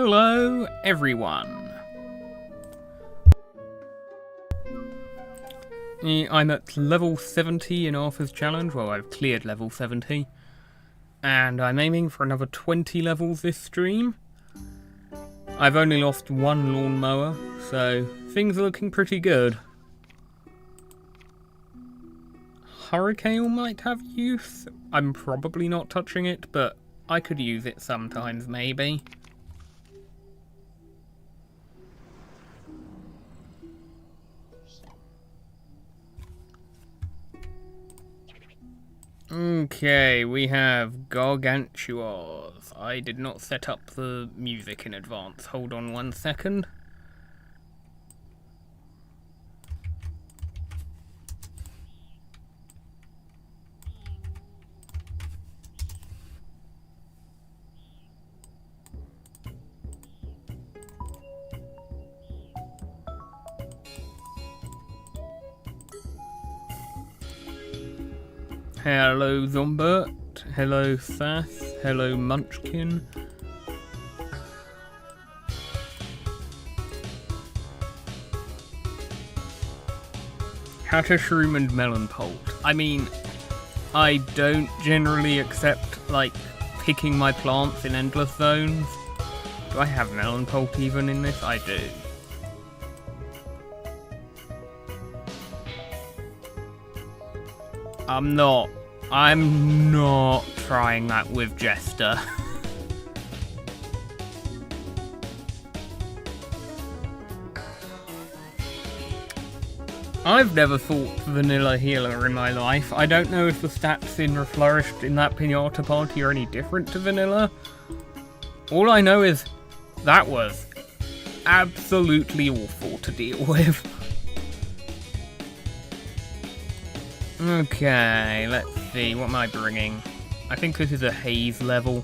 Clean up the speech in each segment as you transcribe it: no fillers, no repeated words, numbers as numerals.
Hello, everyone. I'm at level 70 in Arthur's challenge. Well, I've cleared level 70. And I'm aiming for another 20 levels this stream. I've only lost one lawnmower, so things are looking pretty good. Hurricane might have use. I'm probably not touching it, but I could use it sometimes, maybe. Okay, we have gargantuars. I did not set up the music in advance. Hold on 1 second. Hello Zombert, hello Sass, hello Munchkin. Hattershroom and Melonpolt. I mean, I don't generally accept, like, picking my plants in endless zones. Do I have Melonpolt even in this? I do. I'm not trying that with Jester. I've never fought vanilla healer in my life. I don't know if the stats in Reflourished in that Pinata party are any different to vanilla. All I know is that was absolutely awful to deal with. Okay, let's see, what am I bringing? I think this is a haze level.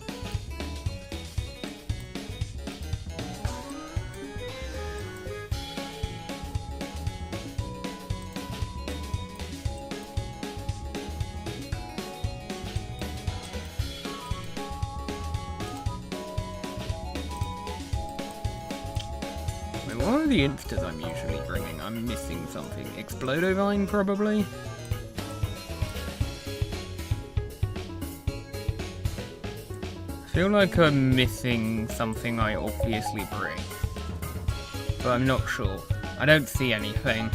Wait, what are the instas I'm usually bringing? I'm missing something. Explodovine, probably? I feel like I'm missing something I obviously bring, but I'm not sure. I don't see anything.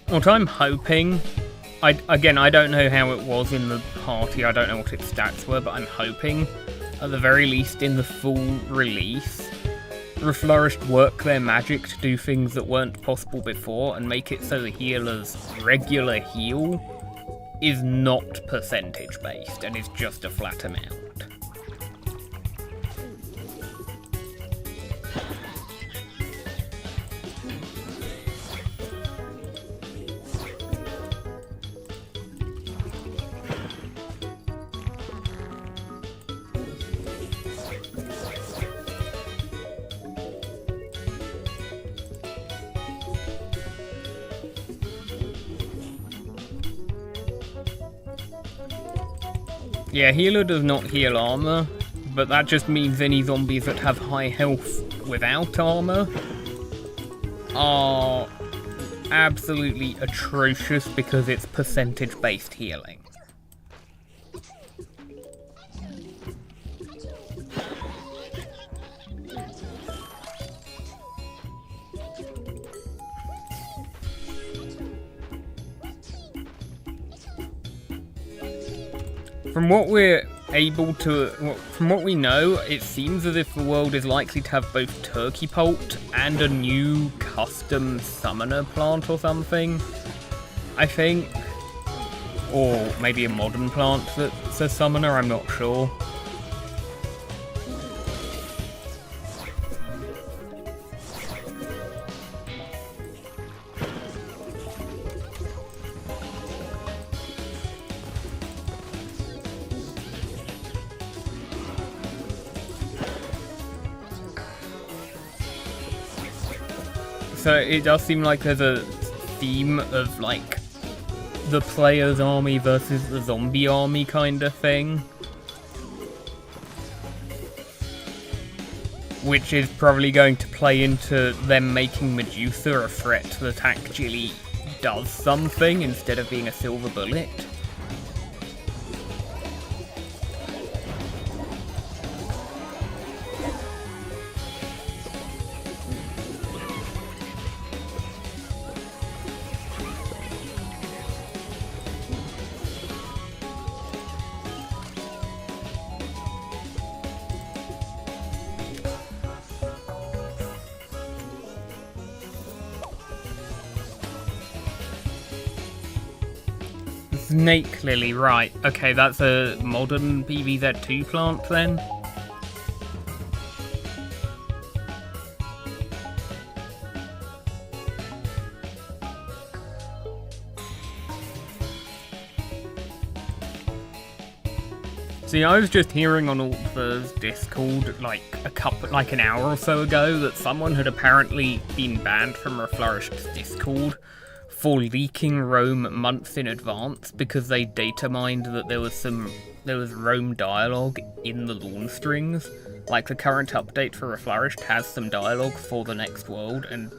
What I'm hoping, I don't know how it was in the party, I don't know what its stats were, but I'm hoping, at the very least in the full release, Reflourished work their magic to do things that weren't possible before and make it so the healer's regular heal is not percentage based and is just a flat amount. Yeah, healer does not heal armor, but that just means any zombies that have high health without armor are absolutely atrocious because it's percentage-based healing. From what we're able to, from what we know, it seems as if the world is likely to have both Turkey Polt and a new custom summoner plant or something, I think. Or maybe a modern plant that's a summoner, I'm not sure. So it does seem like there's a Steam of like the player's army versus the zombie army kind of thing. Which is probably going to play into them making Medusa a threat that actually does something instead of being a silver bullet. Snake Lily, right. Okay, that's a modern PvZ2 plant then. See, I was just hearing on Altver's Discord like an hour or so ago that someone had apparently been banned from Reflourished's Discord for leaking Rome months in advance because they data mined that there was Rome dialogue in the lawn strings. Like, the current update for Reflourished has some dialogue for the next world, and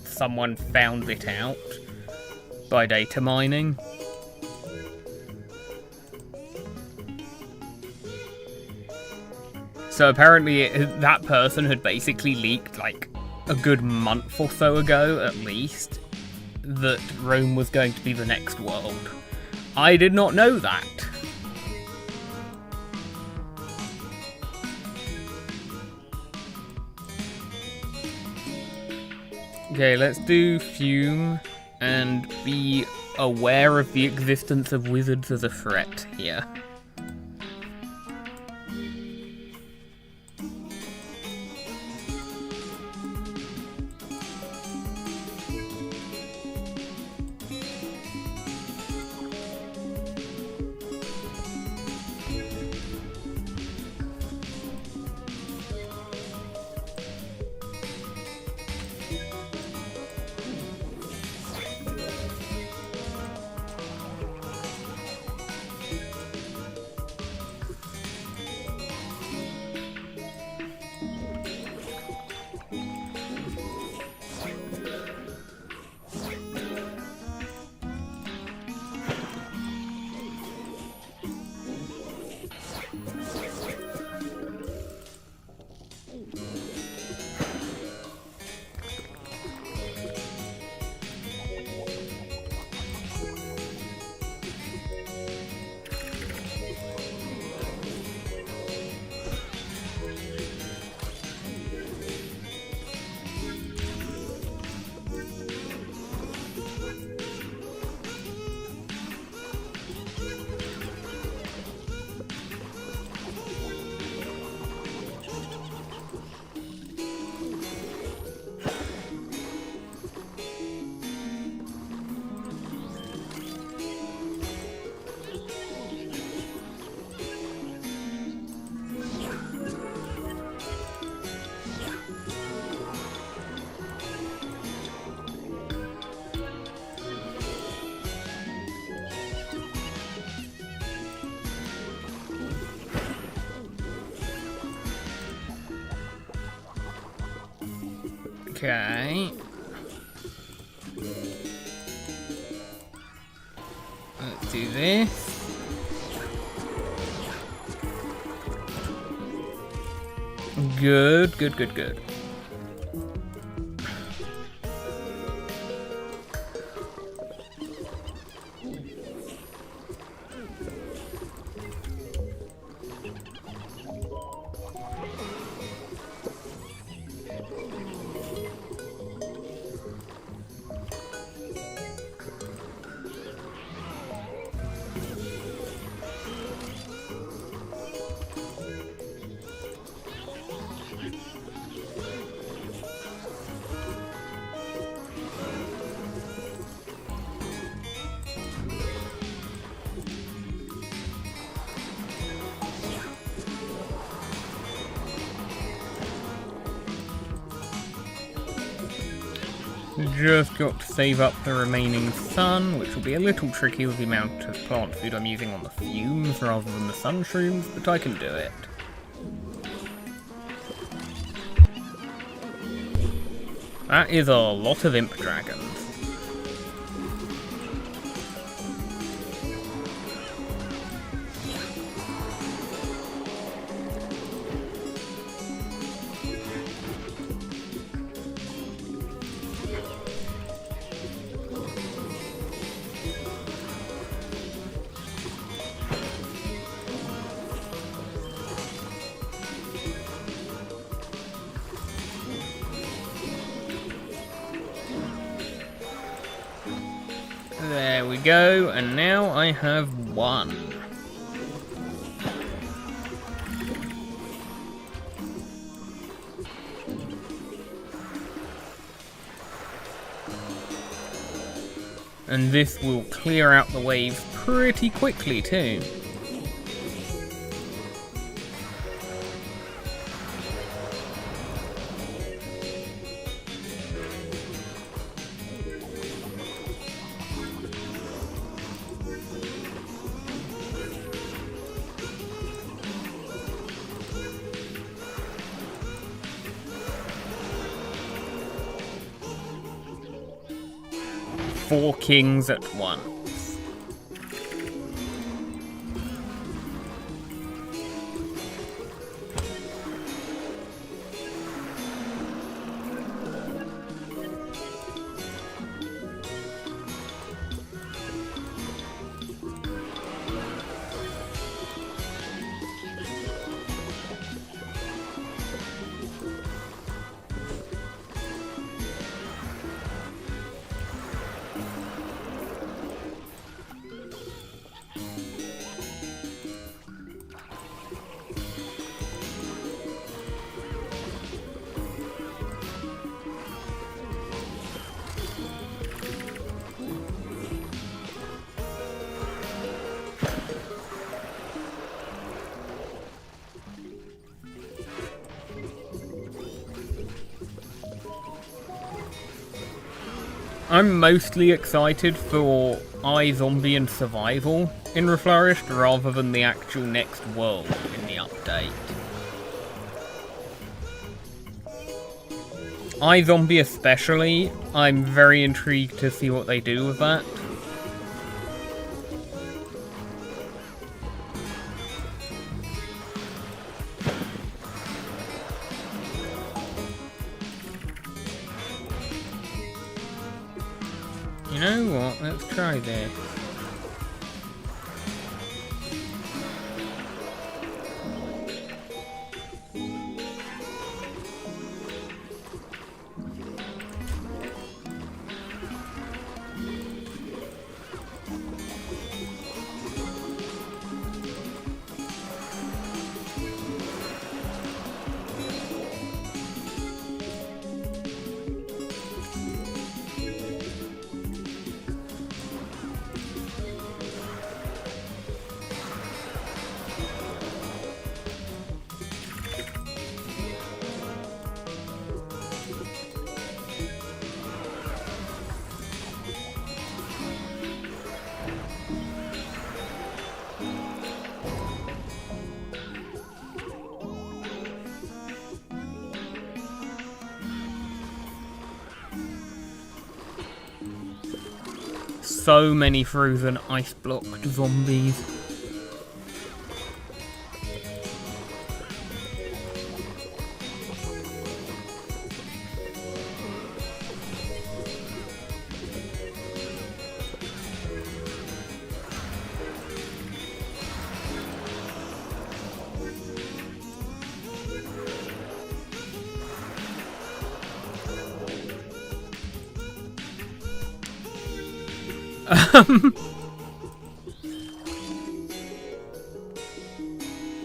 someone found it out by data mining. So apparently that person had basically leaked like a good month or so ago at least that Rome was going to be the next world. I did not know that. Okay, let's do Fume and be aware of the existence of wizards as a threat here. Okay. Let's do this. Good, good, good, good. Just got to save up the remaining sun, which will be a little tricky with the amount of plant food I'm using on the fumes rather than the sun shrooms, but I can do it. That is a lot of imp dragons. There we go, and now I have one. And this will clear out the waves pretty quickly too. Four kings at once. I'm mostly excited for iZombie and Survival in Reflourished rather than the actual next world in the update. iZombie especially, I'm very intrigued to see what they do with that. You know what, let's try this. So many frozen ice blocked zombies.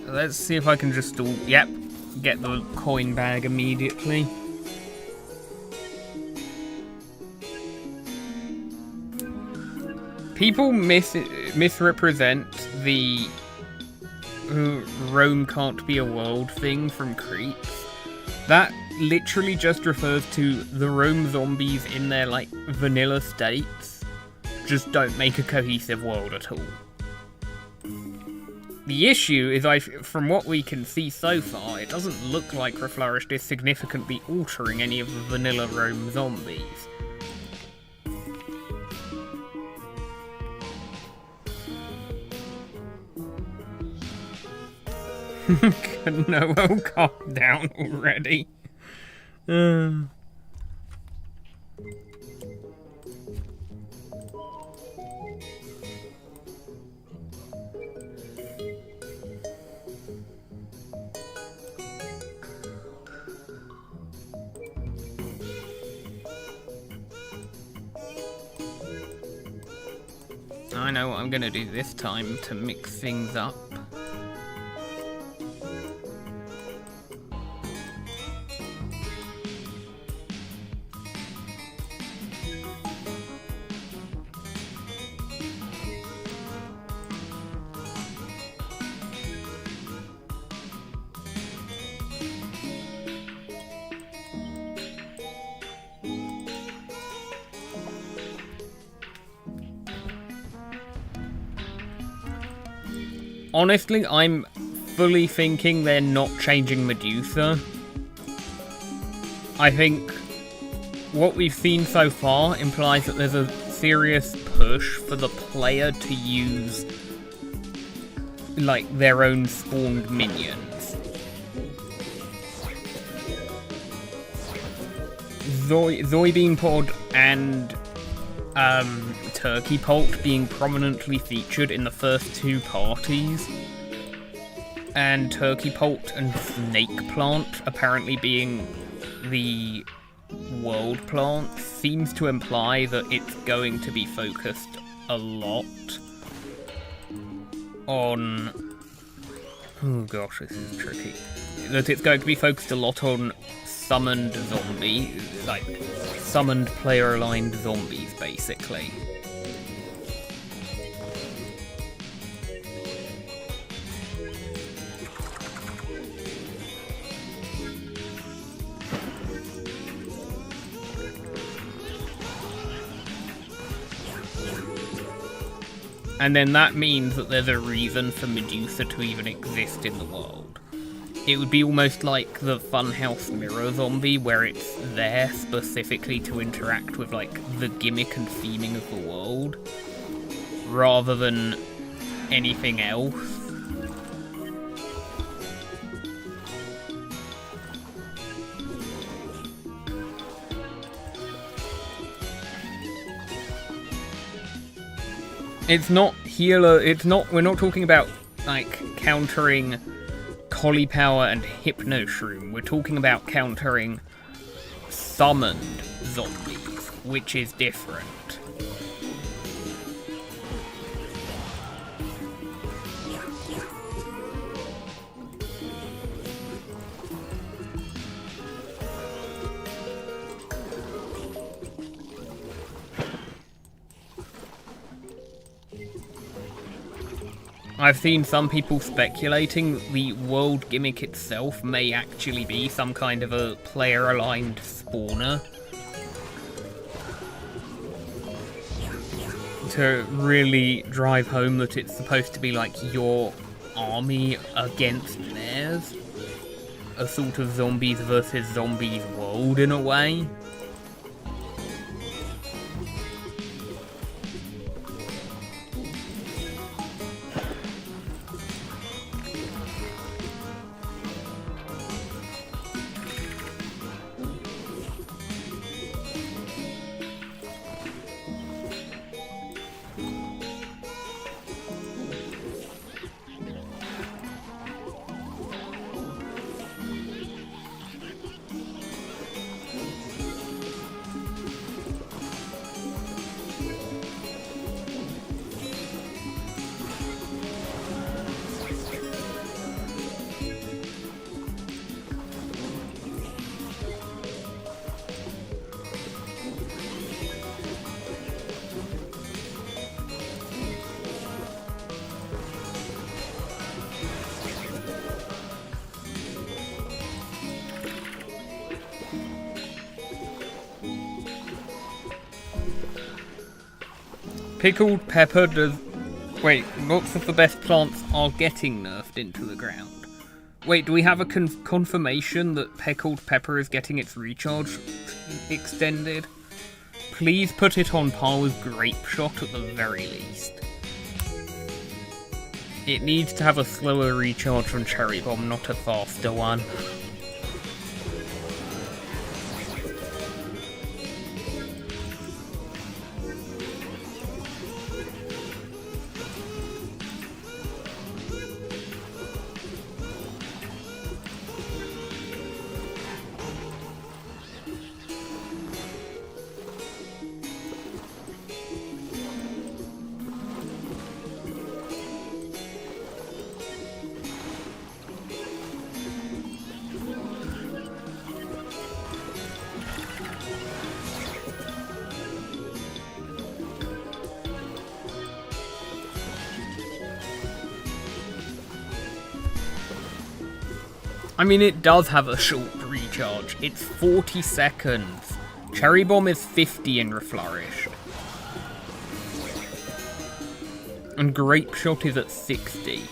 Let's see if I can just yep, get the coin bag immediately. People misrepresent the Rome can't be a world thing from Creeps. That literally just refers to the roam zombies in their, like, vanilla states. Just don't make a cohesive world at all. The issue is, from what we can see so far, it doesn't look like Reflourished is significantly altering any of the vanilla roam zombies. Noel, calm down already. I know what I'm gonna do this time to mix things up. Honestly, I'm fully thinking they're not changing Medusa. I think what we've seen so far implies that there's a serious push for the player to use, like, their own spawned minions. Zoidine Pod and Turkey Poult being prominently featured in the first two parties, and Turkey Poult and Snake Plant apparently being the world plants seems to imply that it's going to be focused a lot on... Oh gosh, this is tricky. That it's going to be focused a lot on summoned zombies, like summoned player-aligned zombies, basically. And then that means that there's a reason for Medusa to even exist in the world. It would be almost like the Funhouse Mirror Zombie, where it's there specifically to interact with, like, the gimmick and theming of the world, rather than anything else. It's not healer, we're not talking about, like, countering Cauliflower and Hypno Shroom. We're talking about countering summoned zombies, which is different. I've seen some people speculating the world gimmick itself may actually be some kind of a player-aligned spawner to really drive home that it's supposed to be like your army against theirs. A sort of zombies versus zombies world in a way. Pickled pepper does... Wait, lots of the best plants are getting nerfed into the ground. Wait, do we have a confirmation that pickled pepper is getting its recharge extended? Please put it on par with grape shot at the very least. It needs to have a slower recharge than cherry bomb, not a faster one. I mean, it does have a short recharge. It's 40 seconds. Cherry Bomb is 50 in Reflourished. And Grape Shot is at 60.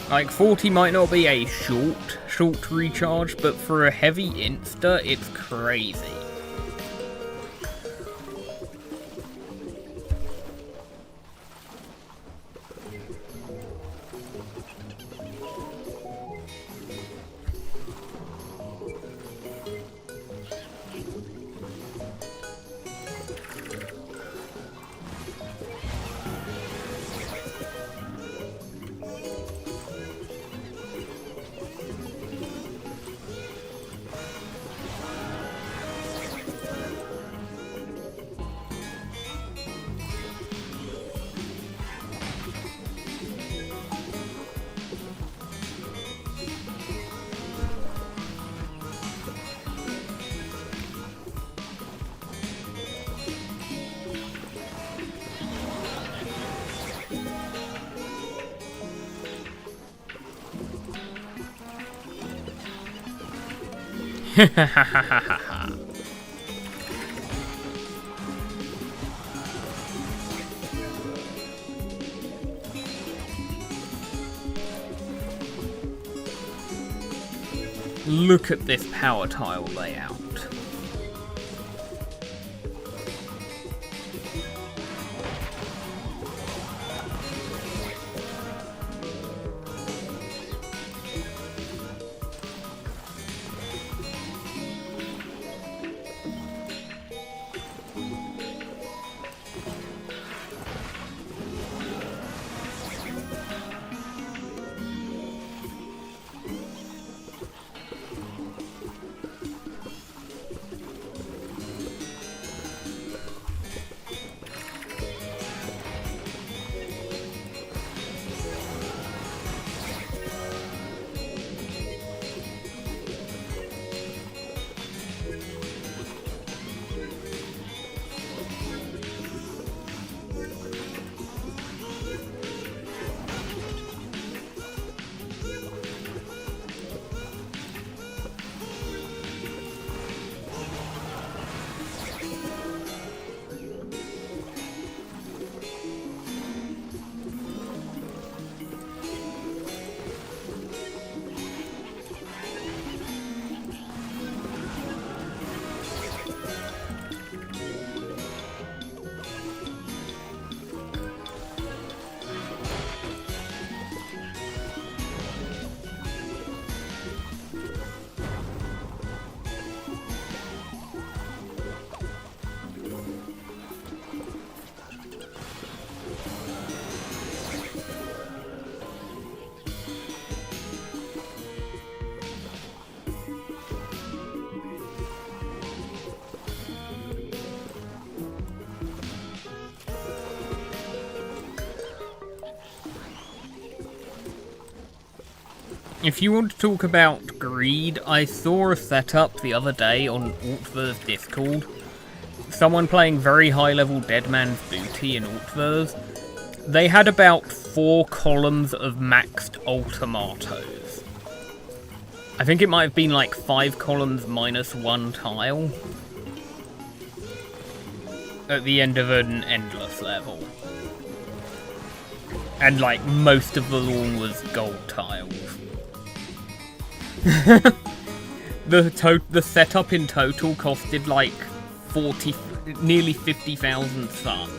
Like, 40 might not be a short recharge, but for a heavy insta, it's crazy. Look at this power tile layout. If you want to talk about greed, I saw a setup the other day on Altver's Discord. Someone playing very high level Deadman's Booty in Altver's. They had about 4 columns of maxed Ultimatos. I think it might have been like 5 columns minus 1 tile. at the end of an endless level. And like most of the lawn was gold tiles. The setup in total costed like nearly 50,000 sun.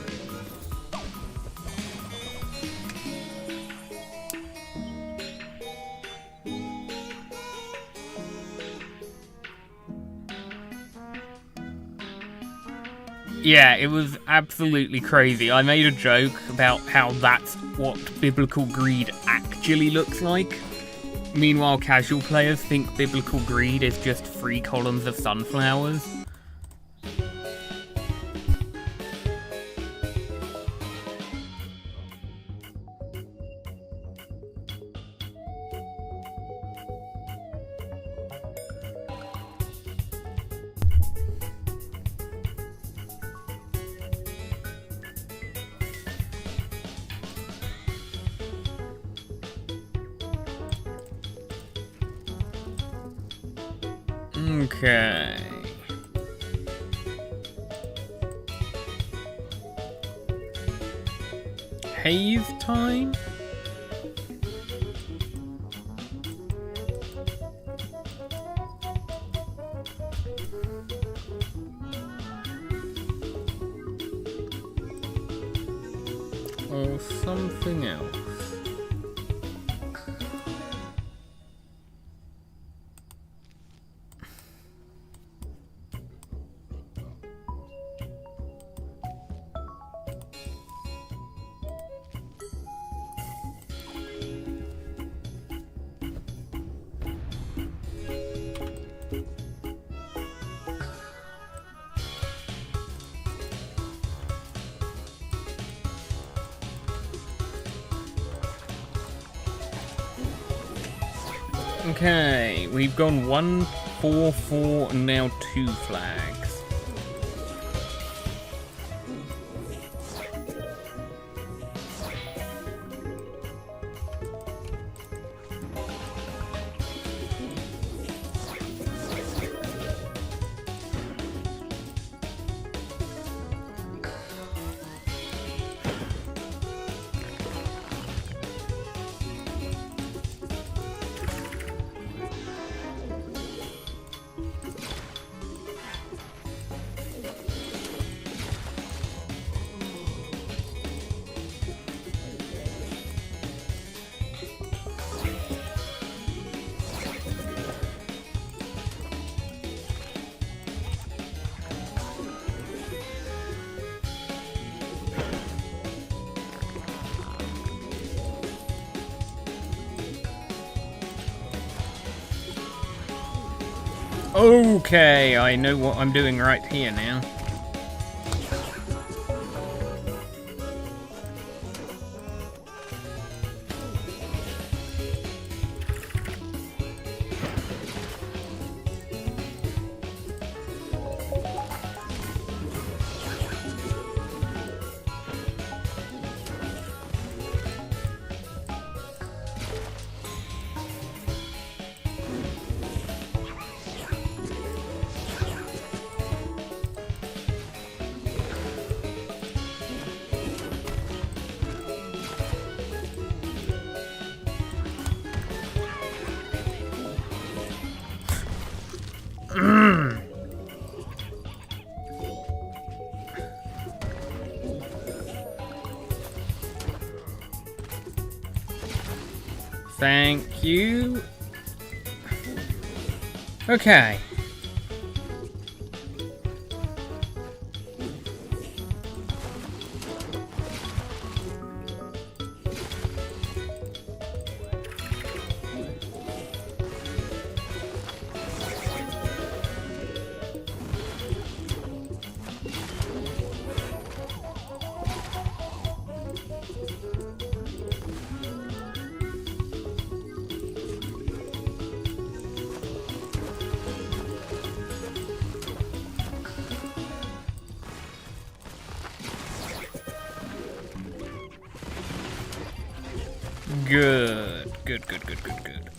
Yeah, it was absolutely crazy. I made a joke about how that's what biblical greed actually looks like. Meanwhile, casual players think biblical greed is just 3 columns of sunflowers. Okay. Haze time? Or something else? Okay, we've gone 1, 4, 4, and now 2 flags. Okay, I know what I'm doing right here now. Thank you. Okay. Good. Good, good, good, good, good.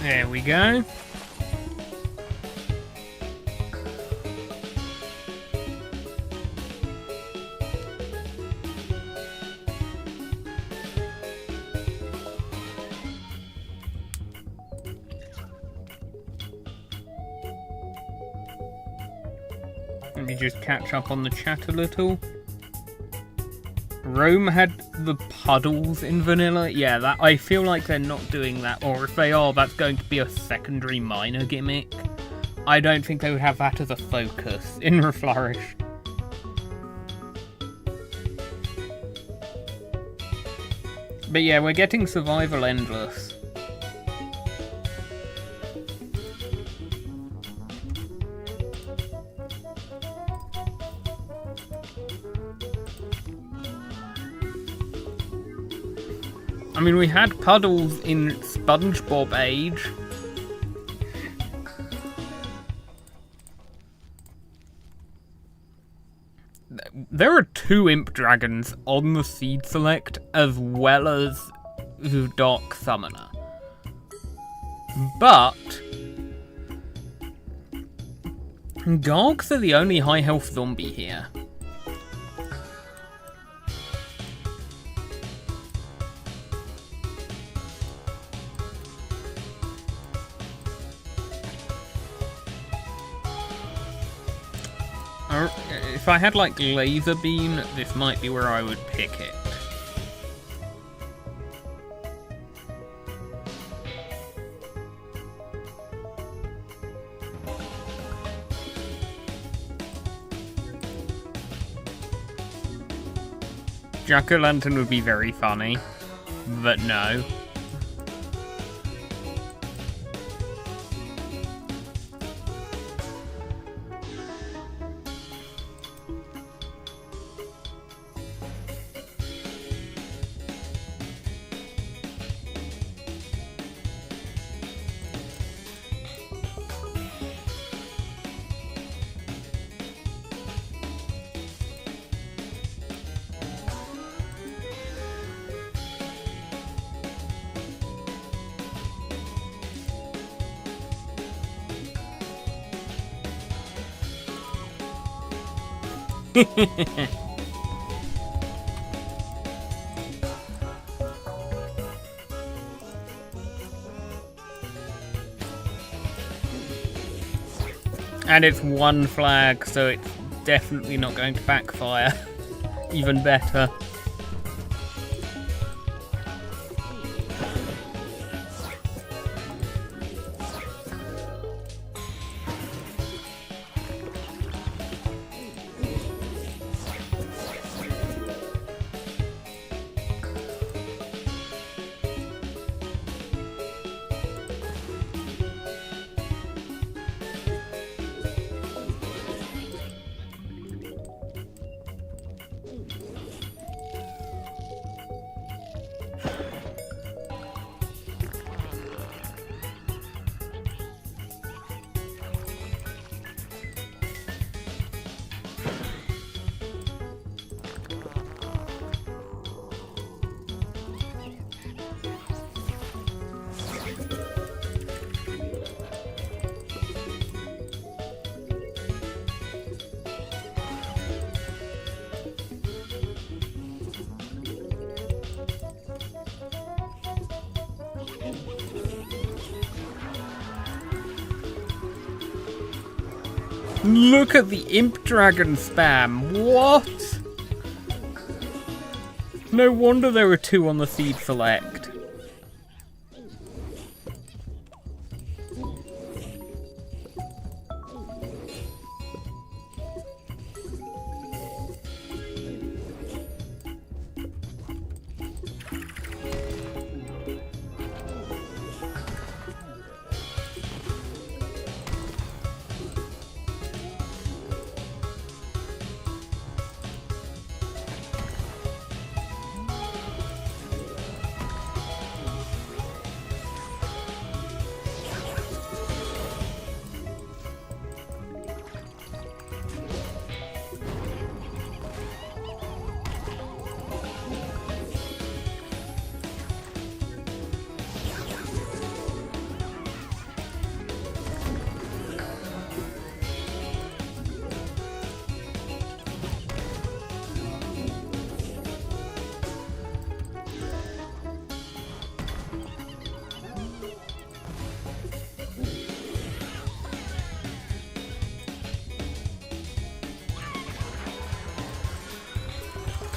There we go. Let me just catch up on the chat a little. Rome had the puddles in vanilla. Yeah, that I feel like they're not doing that, or if they are, that's going to be a secondary minor gimmick. I don't think they would have that as a focus in Reflourished. But yeah, we're getting survival endless. I mean, we had puddles in SpongeBob Age. There are 2 Imp Dragons on the Seed Select, as well as the Dark Summoner. But Gargs are the only high health zombie here. If I had like laser beam, this might be where I would pick it. Jack-o'-lantern would be very funny, but no. And it's 1 flag, so it's definitely not going to backfire. Even better. Look at the Imp Dragon spam. What? No wonder there were 2 on the Seed Select.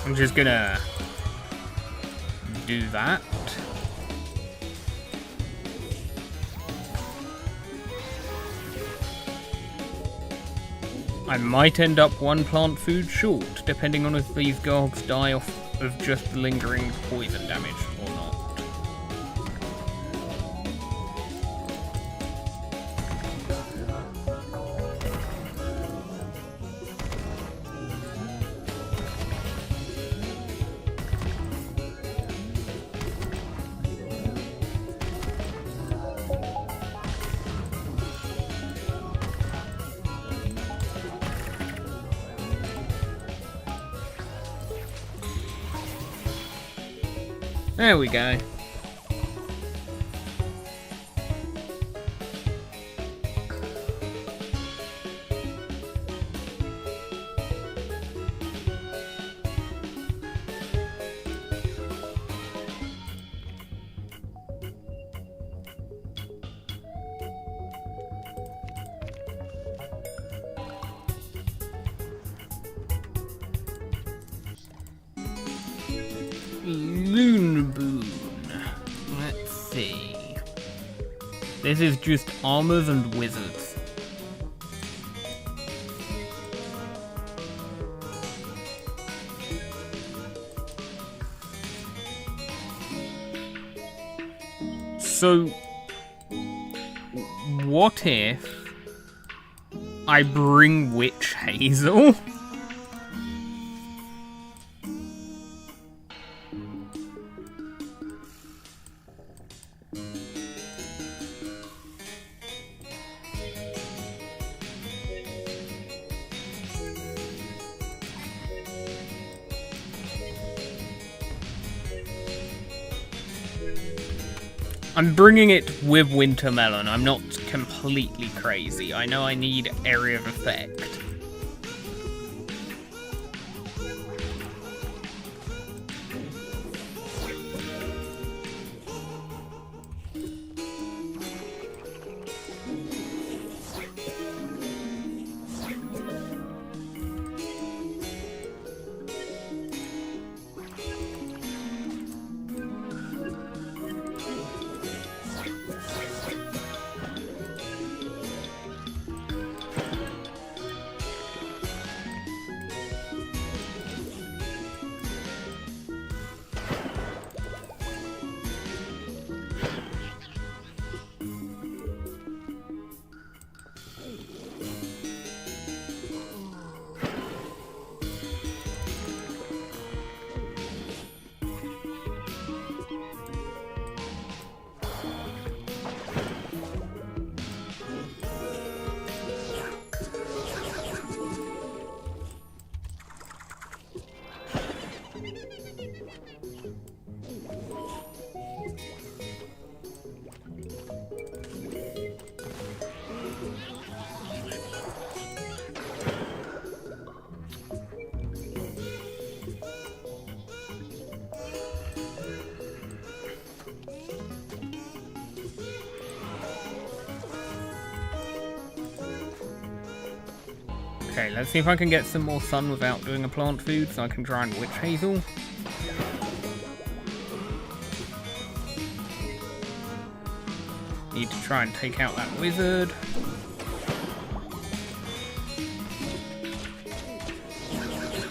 I'm just gonna do that. I might end up one plant food short, depending on if these gogs die off of just lingering poison damage or not. There we go. Let's see. This is just armors and wizards. So, what if I bring Witch Hazel? I'm bringing it with Wintermelon. I'm not completely crazy. I know I need area of effect. Okay, let's see if I can get some more sun without doing a plant food so I can try and Witch Hazel. Need to try and take out that wizard.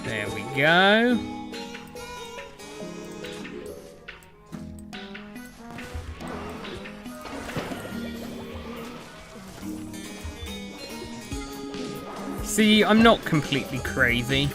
There we go. See, I'm not completely crazy.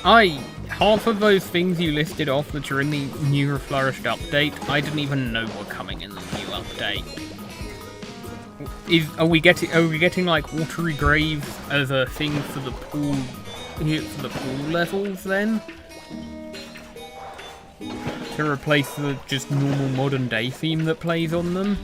Half of those things you listed off that are in the new Reflourished update, I didn't even know were coming in the new update. Are we getting like watery graves as a thing for the pool levels then? To replace the just normal modern day theme that plays on them?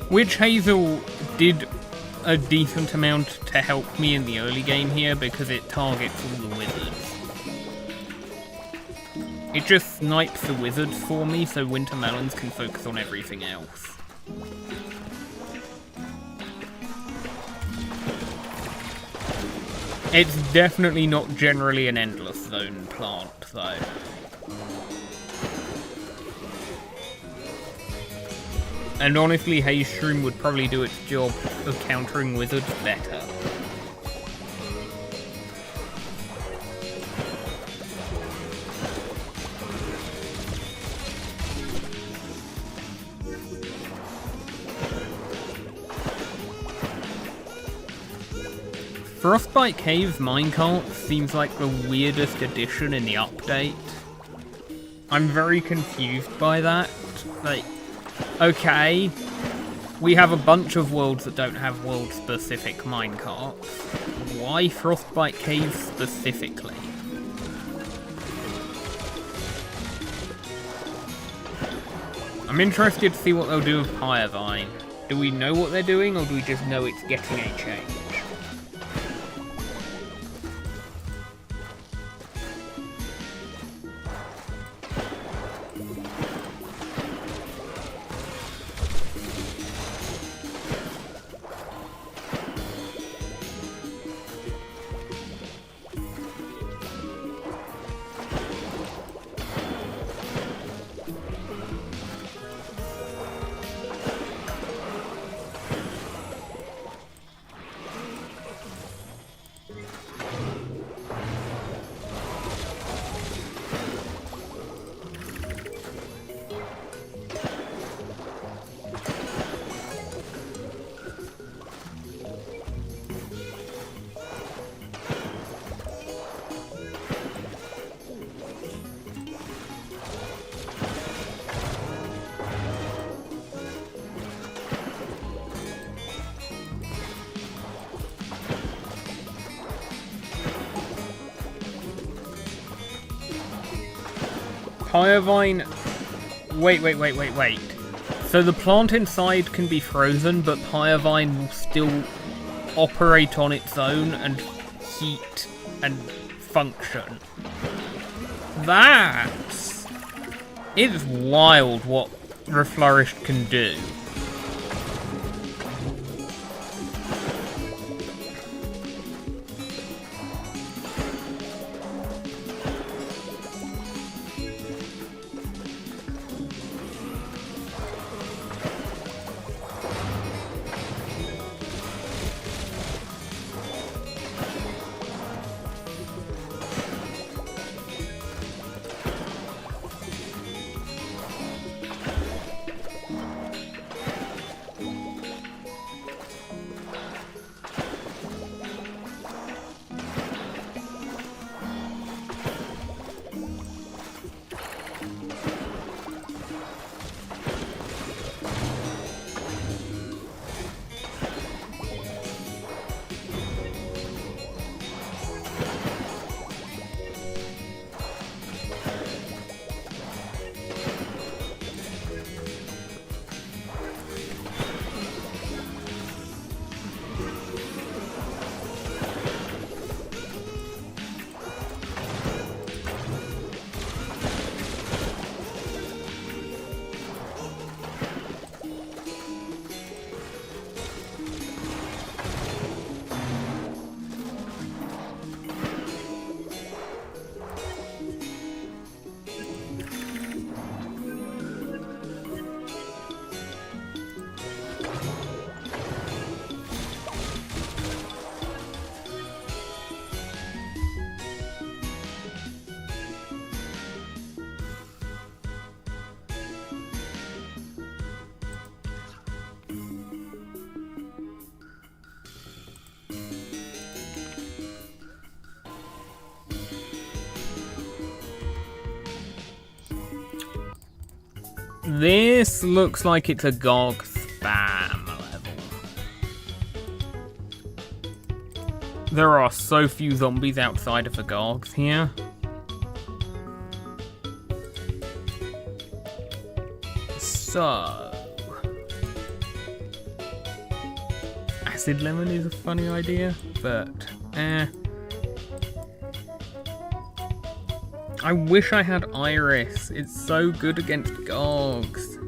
Witch Hazel did a decent amount to help me in the early game here because it targets all the wizards. It just snipes the wizards for me so Winter Melons can focus on everything else. It's definitely not generally an endless zone plant though. And honestly, Haze Shroom would probably do its job of countering wizards better. Frostbite Cave's minecart seems like the weirdest addition in the update. I'm very confused by that. Like, okay, we have a bunch of worlds that don't have world-specific minecarts. Why Frostbite Cave specifically? I'm interested to see what they'll do with Hirevine. Do we know what they're doing, or do we just know it's getting a change? Hirevine... Wait. So the plant inside can be frozen, but Hirevine will still operate on its own and heat and function. That's... It's wild what Reflourished can do. This looks like it's a GOG spam level. There are so few zombies outside of the GOGs here. So... Acid lemon is a funny idea, but I wish I had Iris. It's so good against GOGs.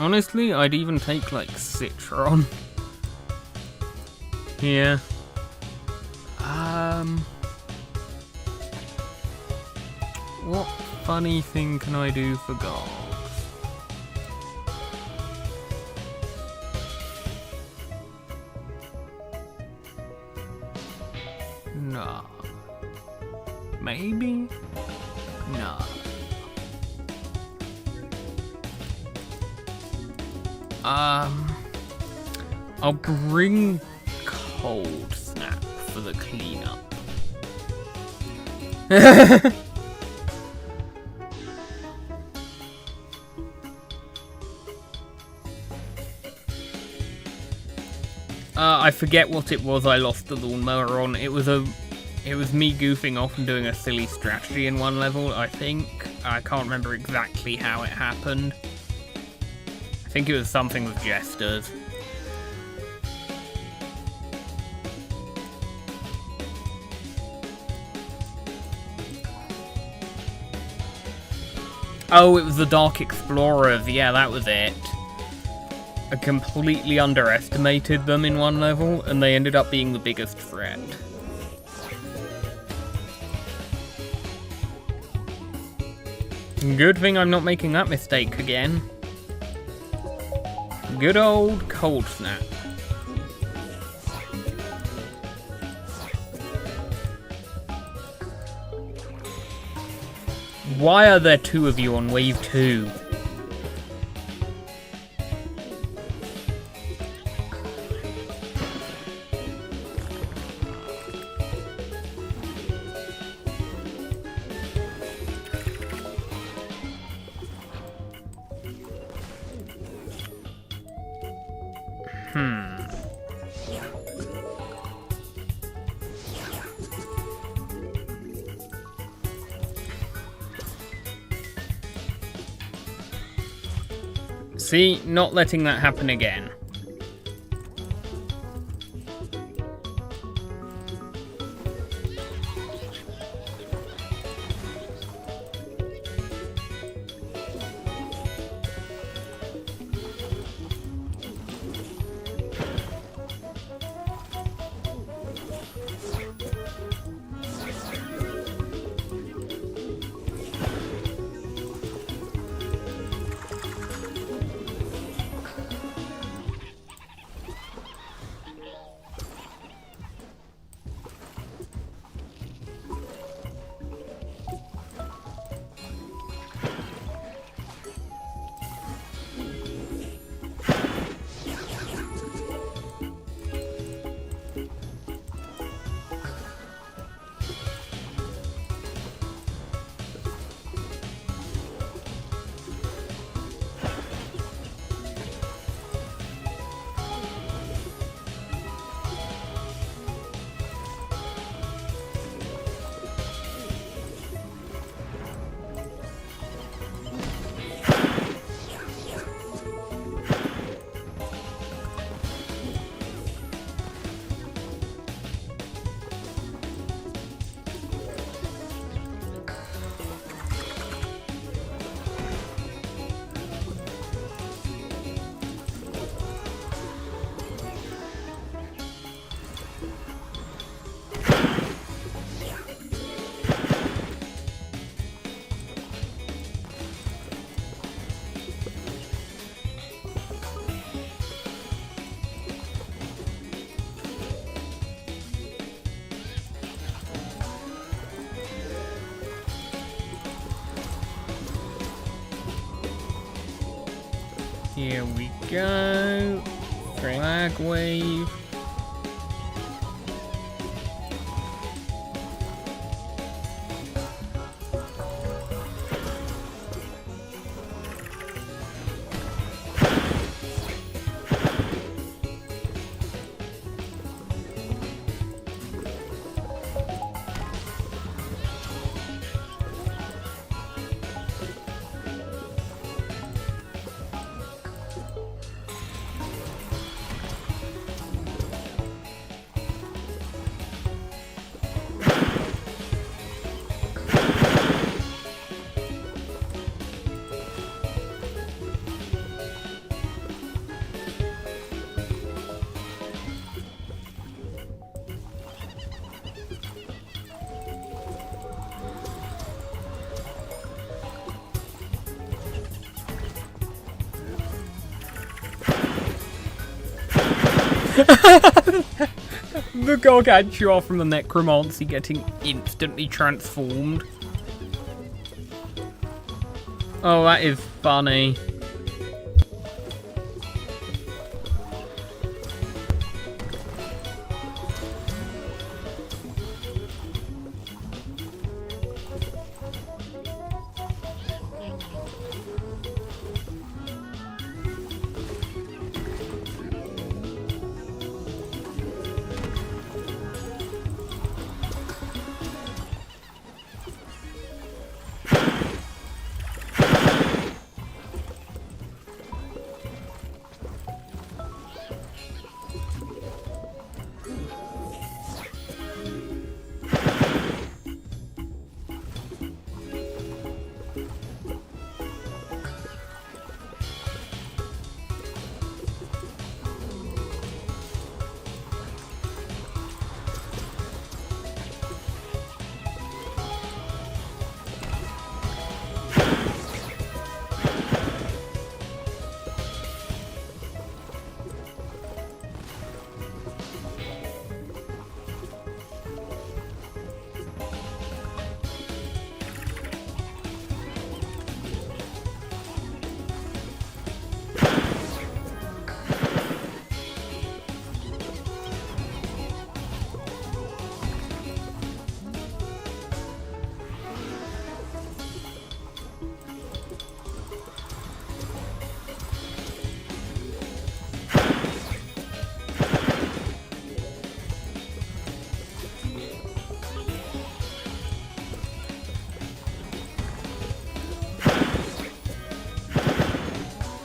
Honestly, I'd even take, like, Citron. Yeah. What funny thing can I do for GOGs? No. Maybe? No. I'll bring Cold Snap for the cleanup. I forget what it was I lost the lawnmower on. It was me goofing off and doing a silly strategy in one level, I think. I can't remember exactly how it happened. I think it was something with jesters. Oh, it was the Dark Explorers. Yeah, that was it. I completely underestimated them in one level, and they ended up being the biggest threat. Good thing I'm not making that mistake again. Good old Cold Snap. Why are there two of you on wave 2? See, not letting that happen again. Here we go. Flag wave. The gargantua from the necromancy getting instantly transformed. Oh, that is funny.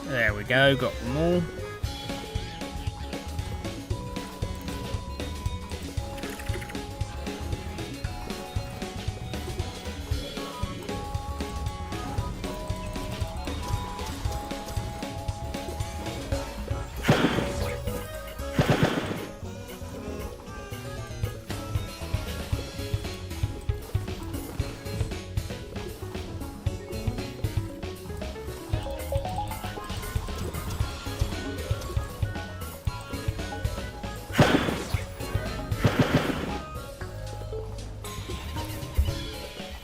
There we go, got them all.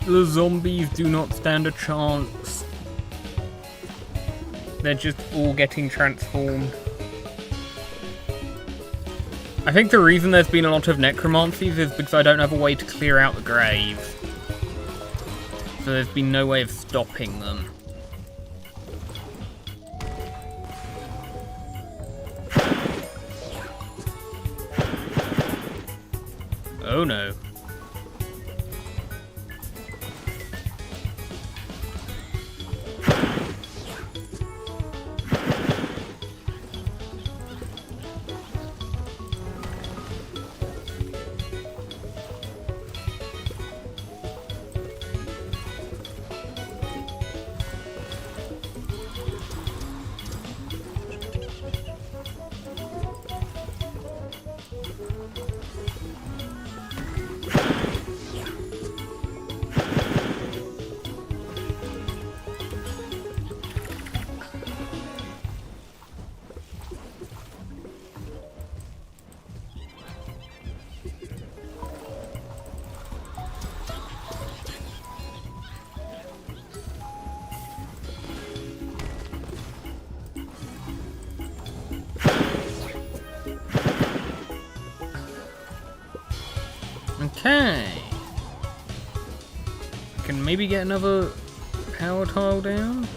The zombies do not stand a chance. They're just all getting transformed. I think the reason there's been a lot of necromancies is because I don't have a way to clear out the graves. So there's been no way of stopping them. Oh no. Okay. Can maybe get another power tile down?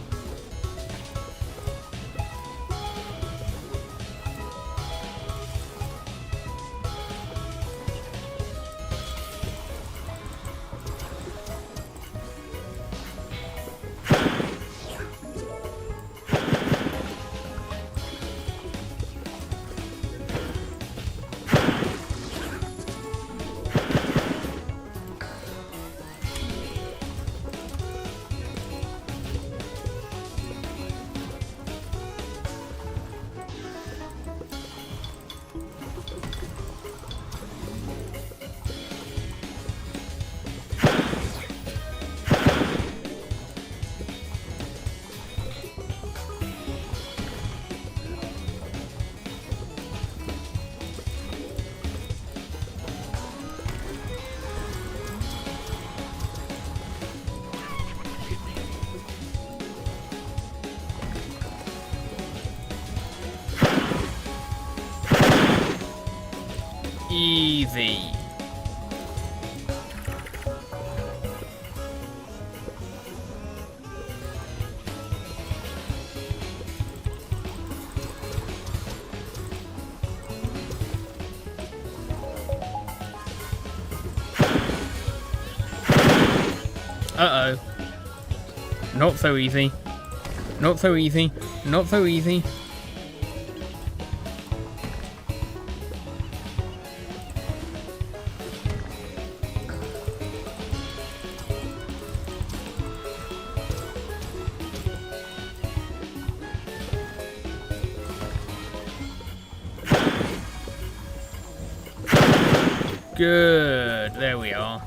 Easy. Uh-oh. Not so easy. Not so easy. Not so easy. Good. There we are.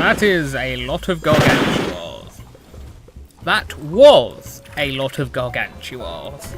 That is a lot of gargantuars. That was a lot of gargantuars.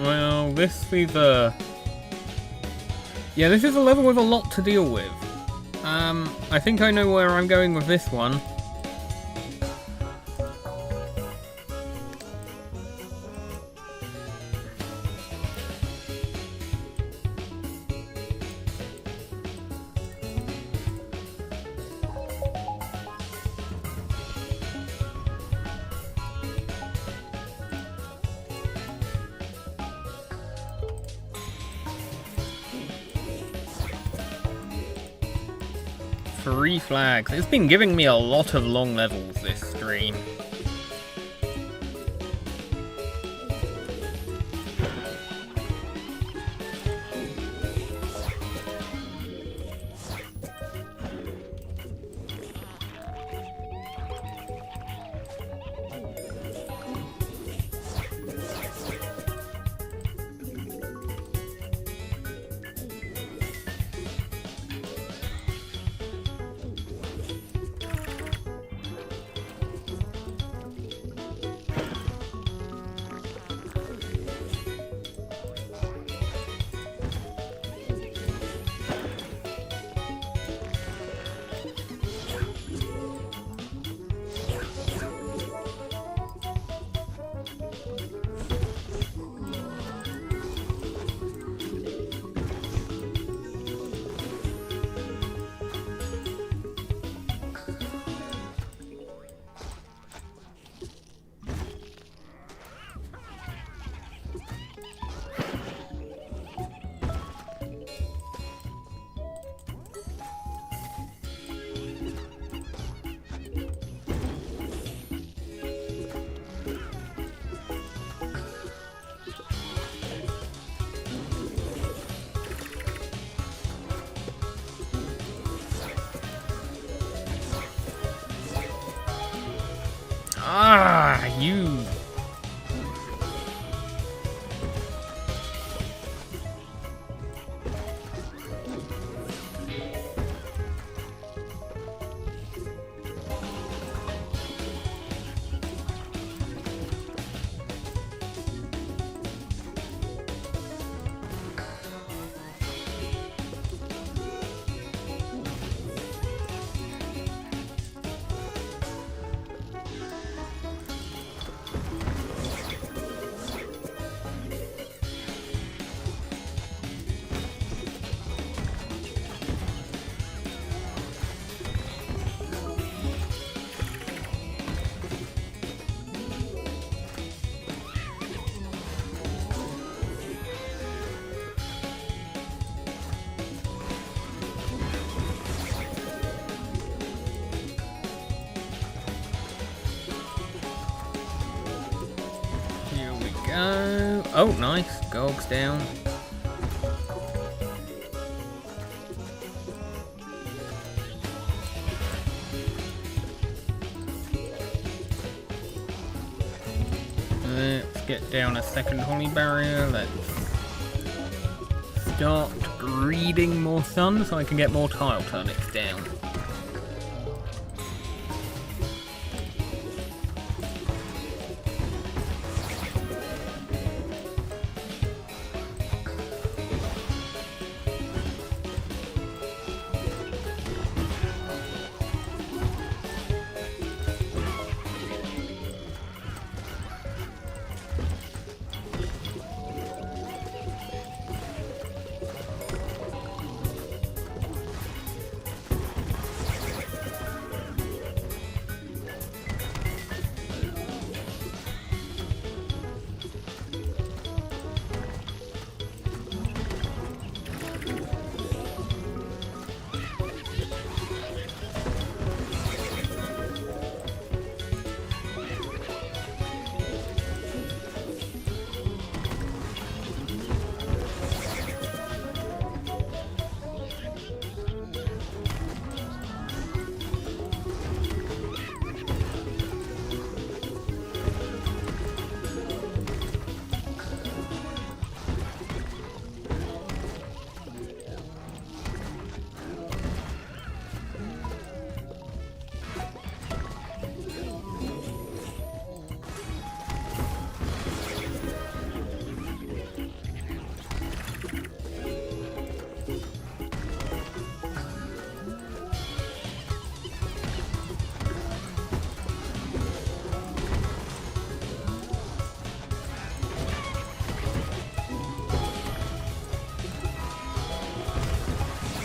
Well, this is yeah, this is a level with a lot to deal with. I think I know where I'm going with this one. Three flags. It's been giving me a lot of long levels this stream. Ah, you. Oh, nice. Gog's down. Let's get down a second holly barrier. Let's start breeding more sun so I can get more tile turnips down.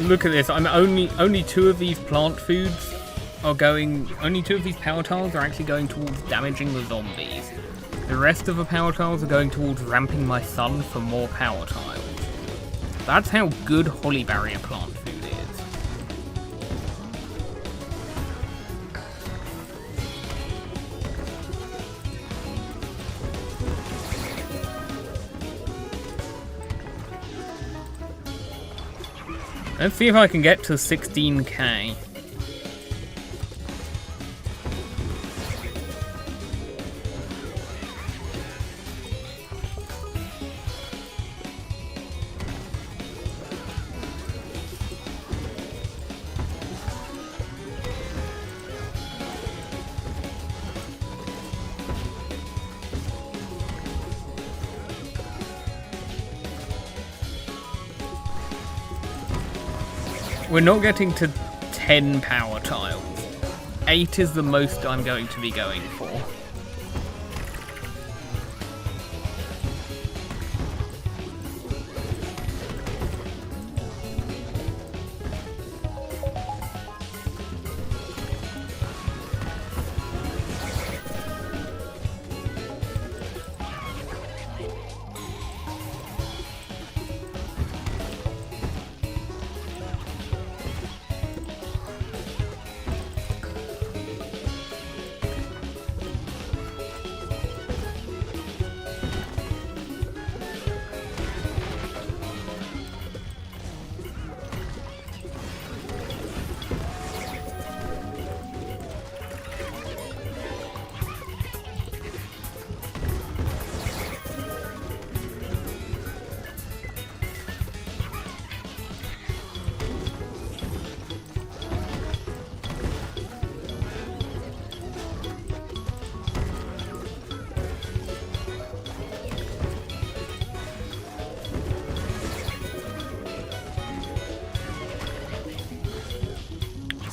Look at this. I'm only two of these plant foods are going. Only two of these power tiles are actually going towards damaging the zombies. The rest of the power tiles are going towards ramping my sun for more power tiles. That's how good holly barrier plant food is. Let's see if I can get to 16k. We're not getting to 10 power tiles. 8 is the most I'm going to be going for.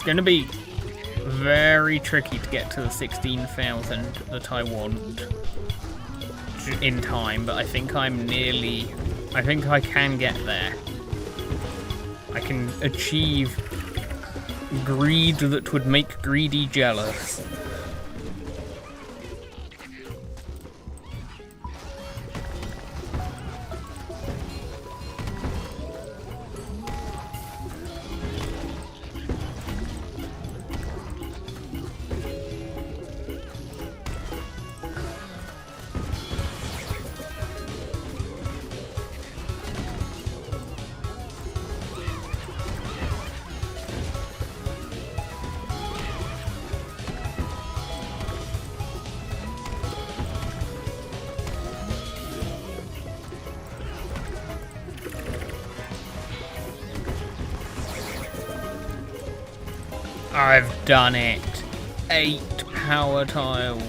It's going to be very tricky to get to the 16,000 that I want in time, but I think I can get there. I can achieve greed that would make greedy jealous. I've done it. 8 power tiles.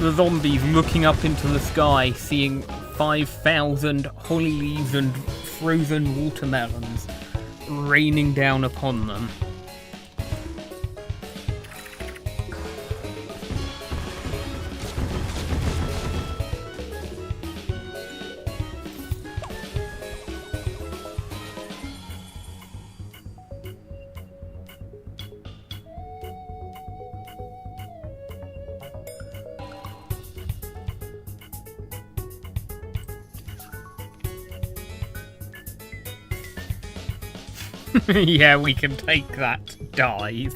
The zombies looking up into the sky, seeing 5,000 holly leaves and frozen watermelons raining down upon them. Yeah, we can take that dive.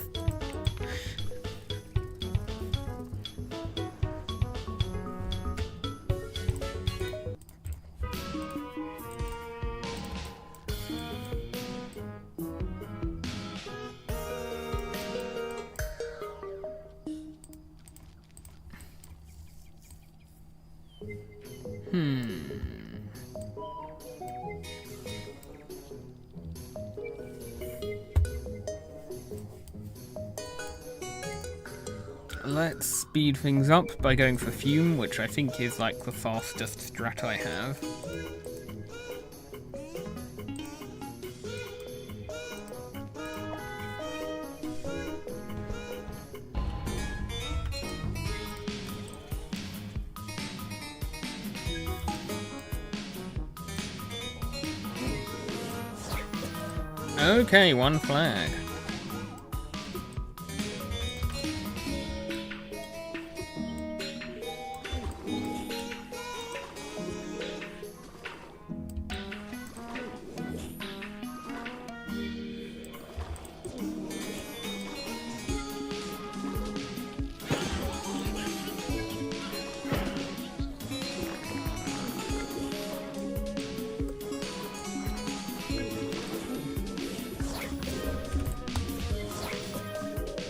Let's speed things up by going for Fume, which I think is like the fastest strat I have. Okay, 1 flag.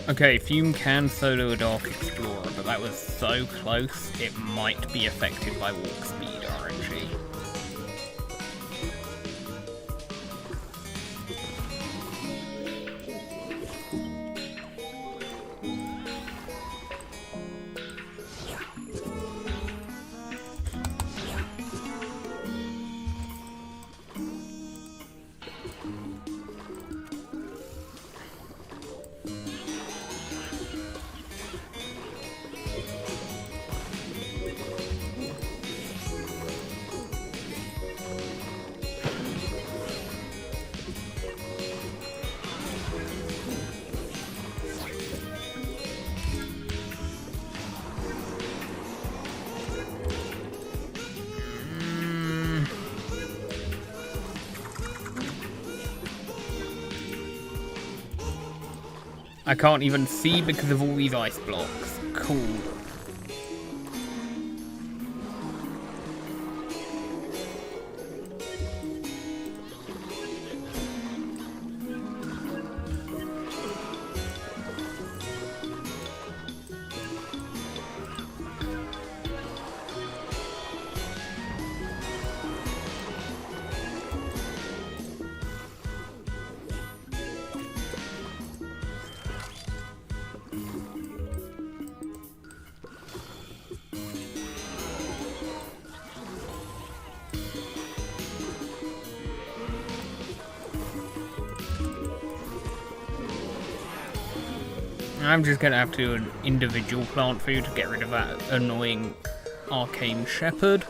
Okay, Fume can solo a Dark Explorer, but that was so close, it might be affected by walk speed RNG. I can't even see because of all these ice blocks. Cool. I'm just gonna have to do an individual plant food to get rid of that annoying arcane shepherd.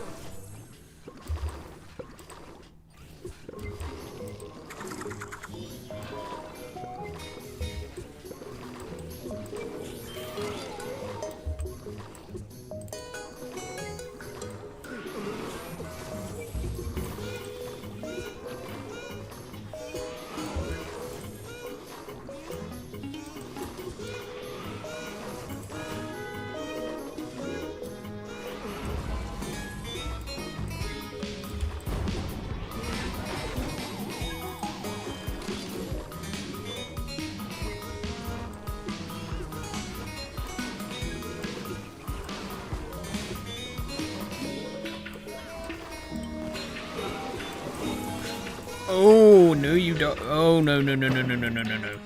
Oh, no you don't. Oh, no, no, no, no, no, no, no, no, no.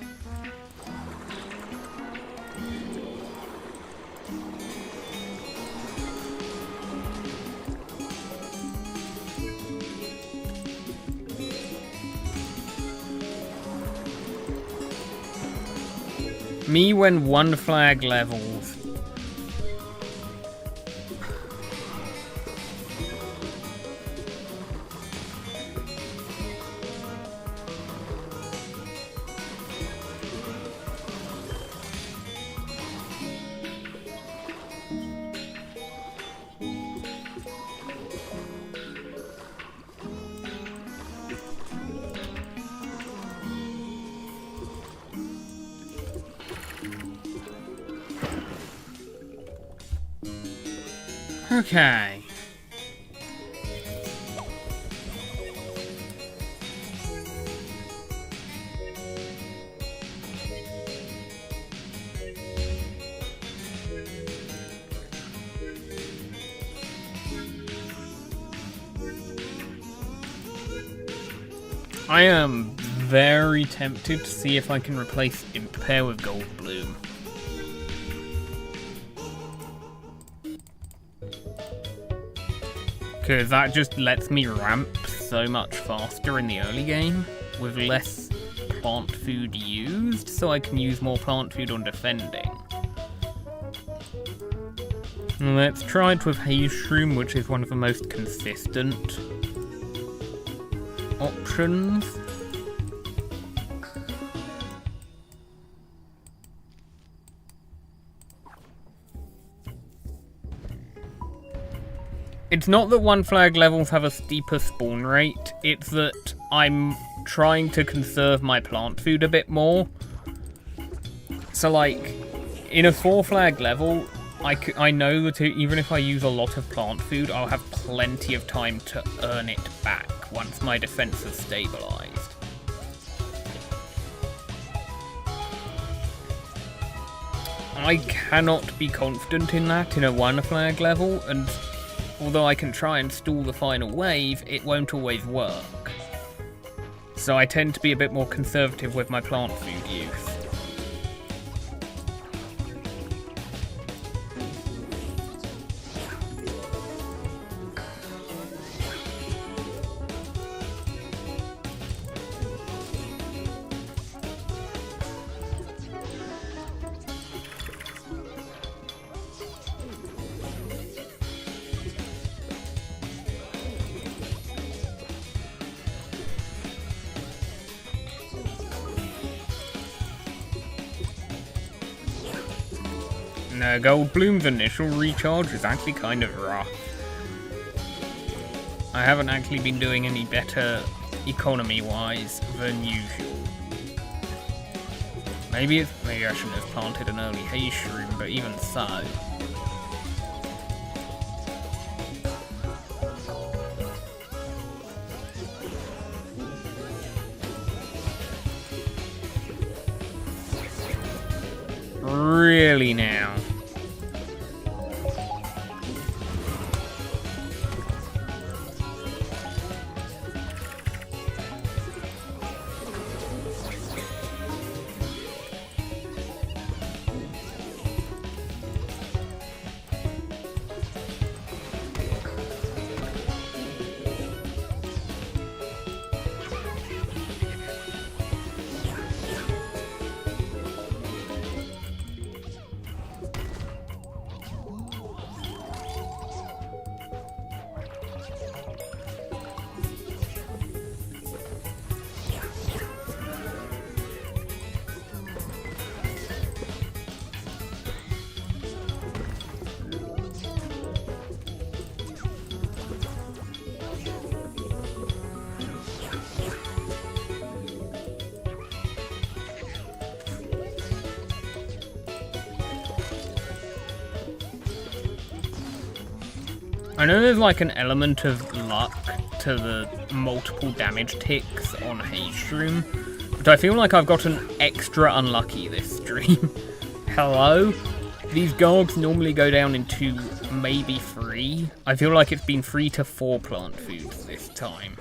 Me when one flag levels. Okay. I am very tempted to see if I can replace Impair with Gold Bloom. Because that just lets me ramp so much faster in the early game with less plant food used, so I can use more plant food on defending. Let's try it with Haze Shroom, which is one of the most consistent options. It's not that one flag levels have a steeper spawn rate, it's that I'm trying to conserve my plant food a bit more. So like, in a 4 flag level, I know that even if I use a lot of plant food, I'll have plenty of time to earn it back once my defense is stabilized. I cannot be confident in that in a 1 flag level, and although I can try and stall the final wave, it won't always work. So I tend to be a bit more conservative with my plant food use. Gold Bloom's initial recharge is actually kind of rough. I haven't actually been doing any better economy-wise than usual. Maybe I shouldn't have planted an early haze shroom, but even so. Really now? I know there's like an element of luck to the multiple damage ticks on Haze Shroom, but I feel like I've gotten extra unlucky this stream. Hello? These Gargs normally go down in 2, maybe 3. I feel like it's been 3 to 4 plant foods this time.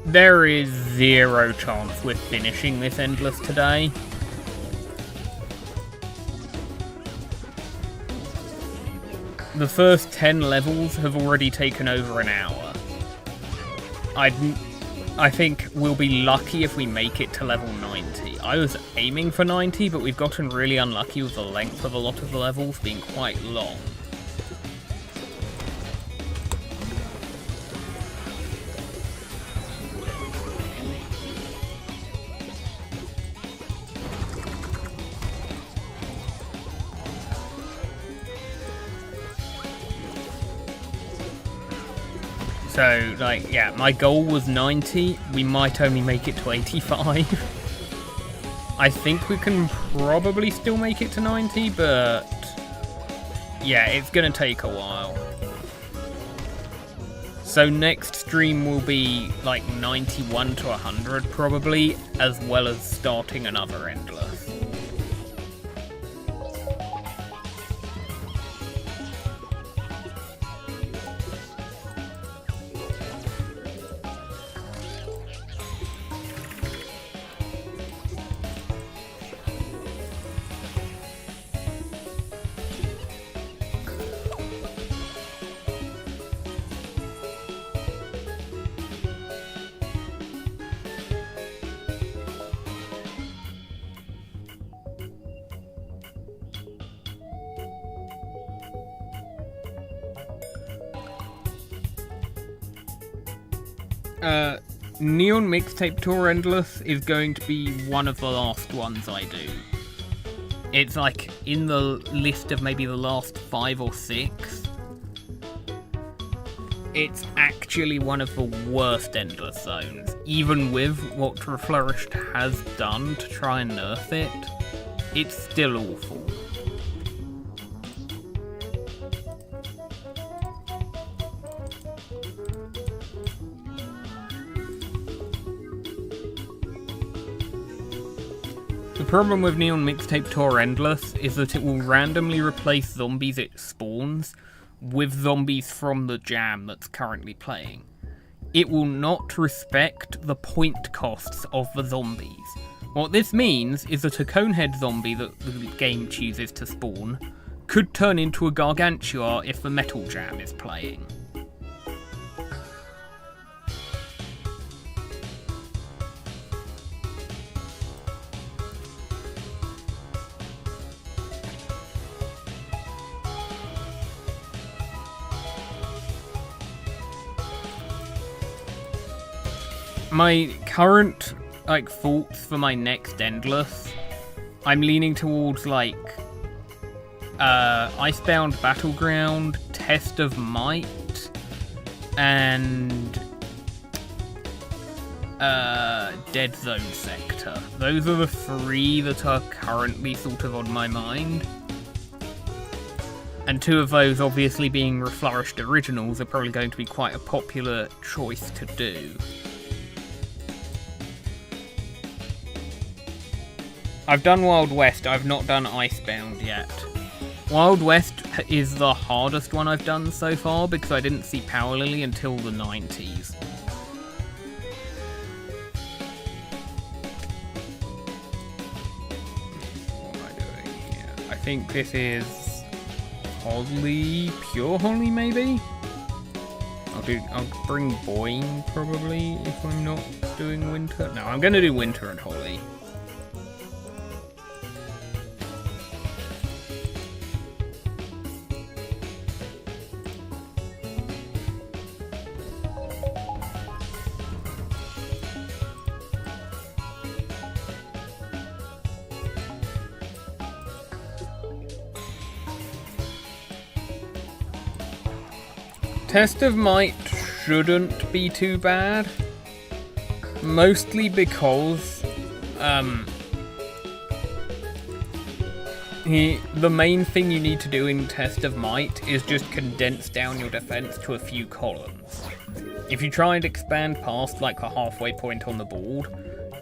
There is 0 chance we're finishing this Endless today. The first 10 levels have already taken over an hour. I think we'll be lucky if we make it to level 90. I was aiming for 90, but we've gotten really unlucky with the length of a lot of the levels being quite long. So, like, yeah, my goal was 90. We might only make it to 85. I think we can probably still make it to 90, but yeah, it's gonna take a while. So next stream will be like 91 to 100 probably, as well as starting another Endless. Neon Mixtape Tour Endless is going to be one of the last ones I do. It's like in the list of maybe the last 5 or 6. It's actually one of the worst Endless zones. Even with what Reflourished has done to try and nerf it, it's still awful. The problem with Neon Mixtape Tour Endless is that it will randomly replace zombies it spawns with zombies from the jam that's currently playing. It will not respect the point costs of the zombies. What this means is that a conehead zombie that the game chooses to spawn could turn into a Gargantua if the Metal Jam is playing. My current, thoughts for my next Endless, I'm leaning towards, Icebound Battleground, Test of Might, and Dead Zone Sector. Those are the 3 that are currently sort of on my mind. And 2 of those, obviously being Reflourished Originals, are probably going to be quite a popular choice to do. I've done Wild West, I've not done Icebound yet. Wild West is the hardest one I've done so far because I didn't see Power Lily until the 90s. What am I doing here? I think this is Holly, pure Holly maybe? I'll bring Boing probably if I'm not doing Winter. No, I'm gonna do Winter and Holly. Test of Might shouldn't be too bad, mostly because the main thing you need to do in Test of Might is just condense down your defense to a few columns. If you try and expand past the halfway point on the board,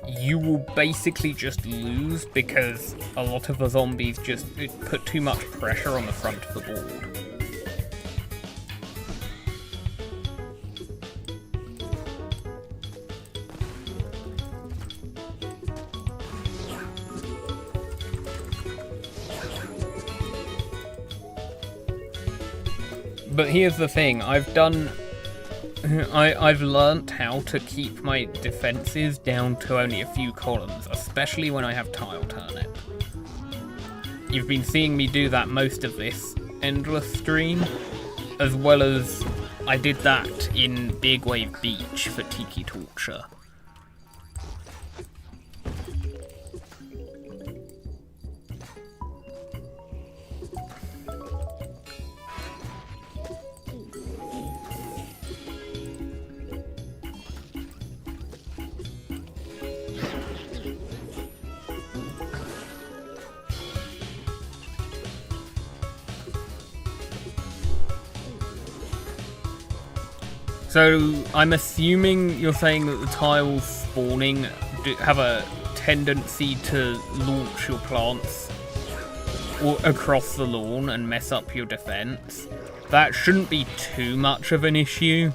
you will basically just lose because a lot of the zombies just put too much pressure on the front of the board. But here's the thing, I've learnt how to keep my defences down to only a few columns, especially when I have Tile Turnip. You've been seeing me do that most of this Endless stream, as well as I did that in Big Wave Beach for Tiki Torture. So, I'm assuming you're saying that the tiles spawning have a tendency to launch your plants across the lawn and mess up your defense. That shouldn't be too much of an issue.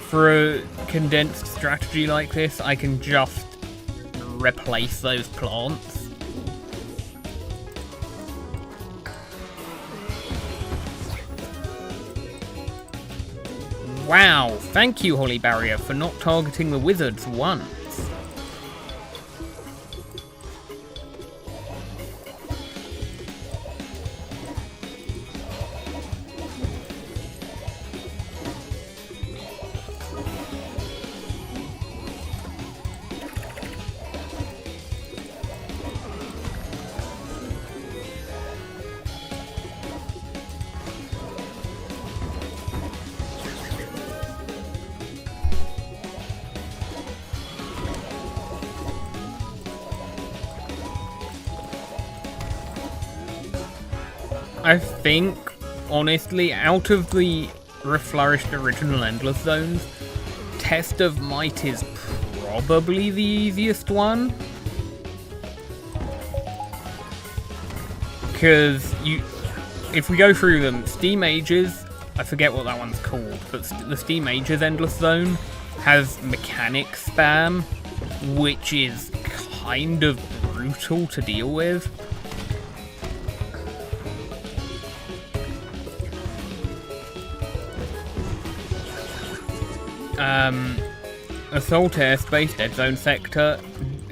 For a condensed strategy like this, I can just replace those plants. Wow, thank you, Holly Barrier, for not targeting the wizards once. I think, honestly, out of the Reflourished original Endless Zones, Test of Might is probably the easiest one. Because if we go through them, Steam Ages, I forget what that one's called, but the Steam Ages Endless Zone has mechanic spam, which is kind of brutal to deal with. Assault Airspace Dead Zone Sector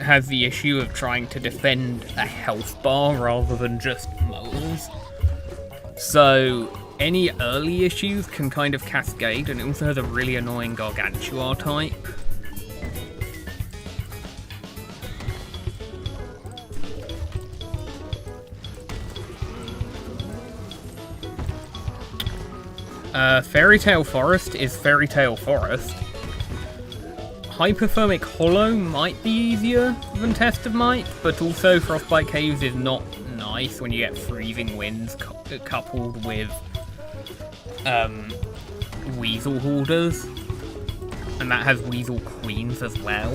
has the issue of trying to defend a health bar rather than just moles. So any early issues can kind of cascade, and it also has a really annoying Gargantua type. Fairy Tale Forest is Fairy Tale Forest. Hypothermic Hollow might be easier than Test of Might, but also Frostbite Caves is not nice when you get freezing winds coupled with Weasel Hoarders, and that has Weasel Queens as well.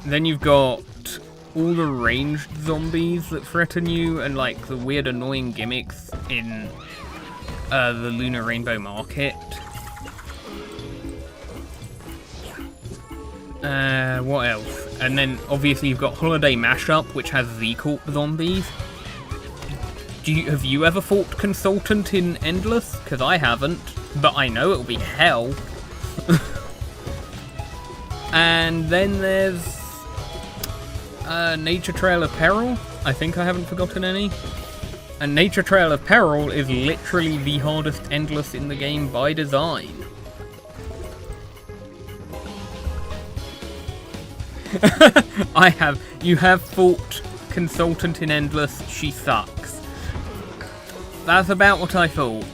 Then you've got all the ranged zombies that threaten you, and like the weird annoying gimmicks in the Lunar Rainbow Market. What else? And then obviously you've got Holiday Mashup, which has Z-Corp zombies. Have you ever fought Consultant in Endless? Because I haven't, but I know it'll be hell. And then there's Nature Trail of Peril. I think I haven't forgotten any. And Nature Trail of Peril is literally the hardest Endless in the game by design. You have fought Consultant in Endless, she sucks. That's about what I thought.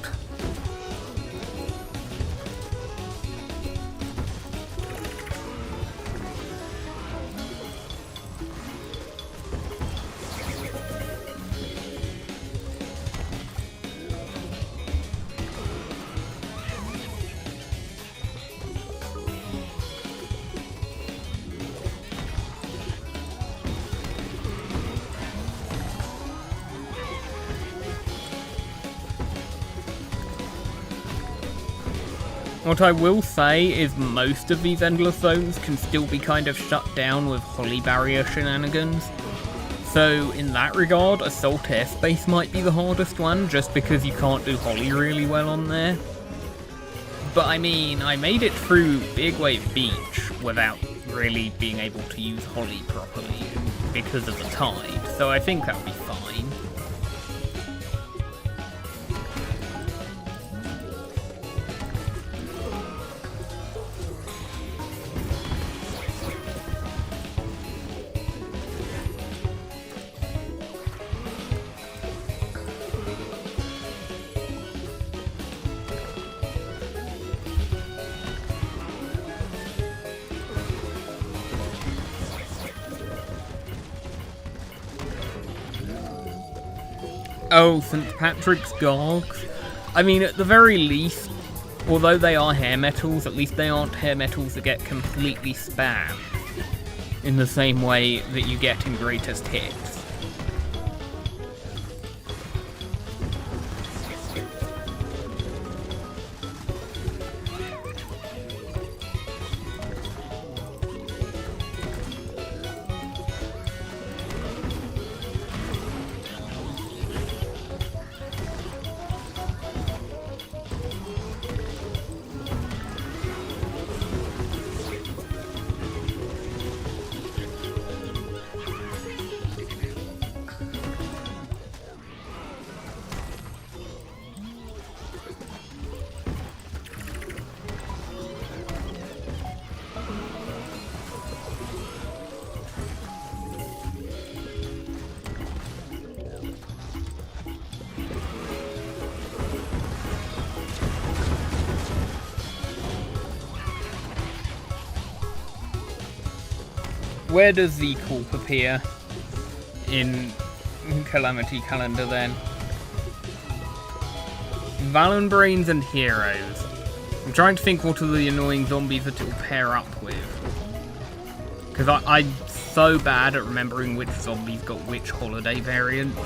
What I will say is most of these Endless Zones can still be kind of shut down with Holly Barrier shenanigans. So in that regard, Assault Airspace might be the hardest one, just because you can't do Holly really well on there. But I mean, I made it through Big Wave Beach without really being able to use Holly properly because of the tide, so I think that'll be fine. Oh, St. Patrick's Gargs. I mean, at the very least, although they are hair metals, at least they aren't hair metals that get completely spammed in the same way that you get in Greatest Hits. Where does the Corp appear in Calamity Calendar then? Valenbrains and Heroes. I'm trying to think what are the annoying zombies that it will pair up with. Because I'm so bad at remembering which zombies got which holiday variants.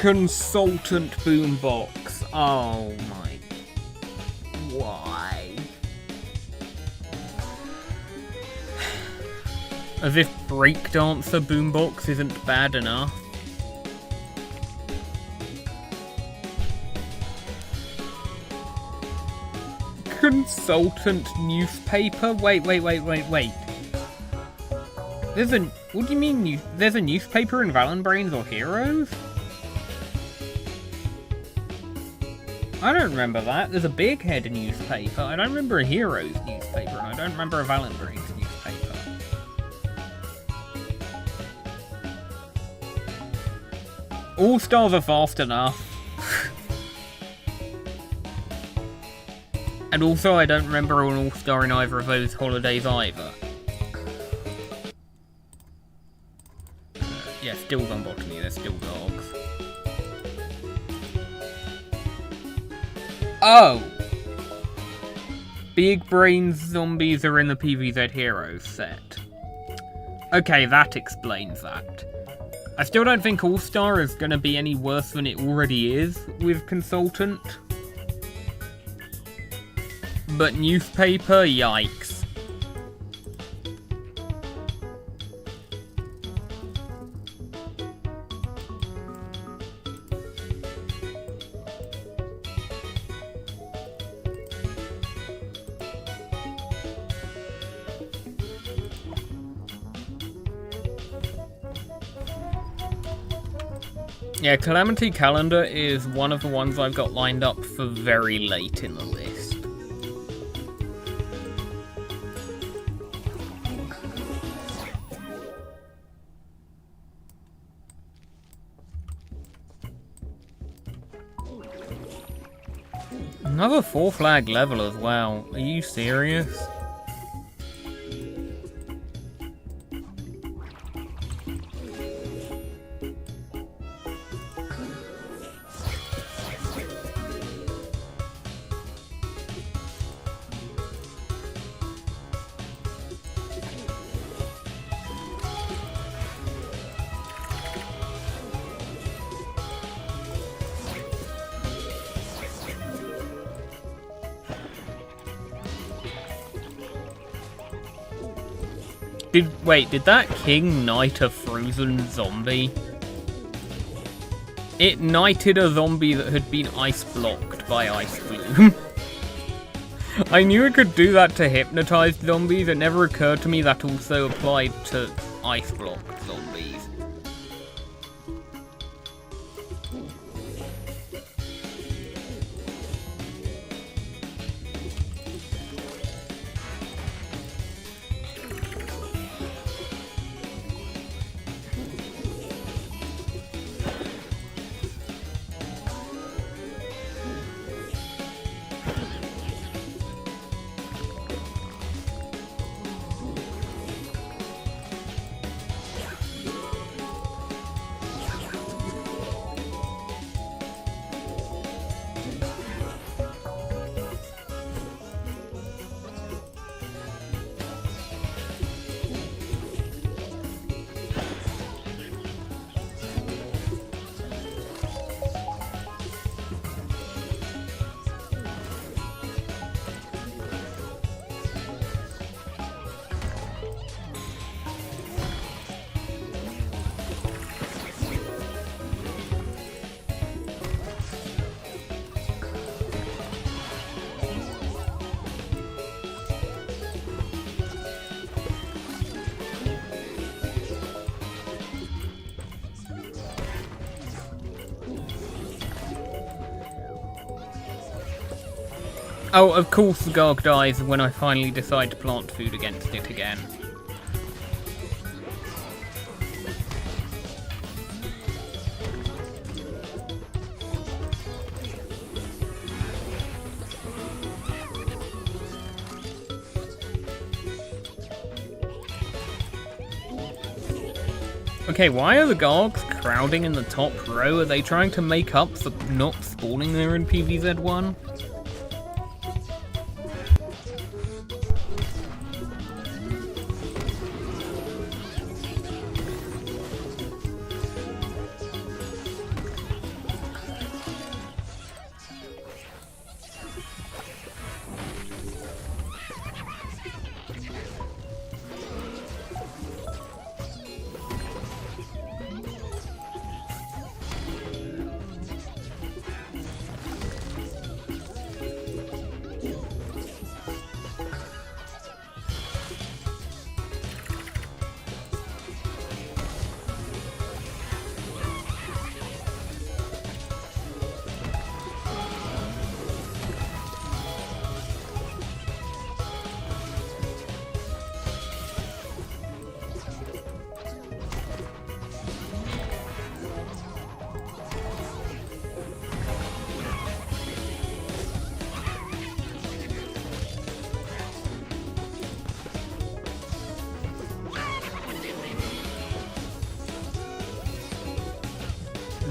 Consultant boombox. Oh my. Why? As if breakdancer boombox isn't bad enough. Consultant newspaper? Wait. There's a... What do you mean there's a newspaper in Valenbrains or Heroes? I don't remember that. There's a Big Head newspaper. I don't remember a Heroes newspaper, and I don't remember a Valenbrains newspaper. All-Stars are fast enough. And also, I don't remember an All-Star in either of those holidays either. Yeah, still Zombotomy, they're still dogs. Oh! Big Brains zombies are in the PvZ Heroes set. Okay, that explains that. I still don't think All-Star is going to be any worse than it already is with Consultant. But newspaper, yikes. Yeah, Calamity Calendar is one of the ones I've got lined up for very late in the list. Another 4 flag level as well. Are you serious? Did that king knight a frozen zombie? It knighted a zombie that had been ice blocked by Ice Bloom. I knew it could do that to hypnotized zombies, it never occurred to me that also applied to ice blocked zombies. Oh, of course the Garg dies when I finally decide to plant food against it again. Okay, why are the Gargs crowding in the top row? Are they trying to make up for not spawning there in PvZ1?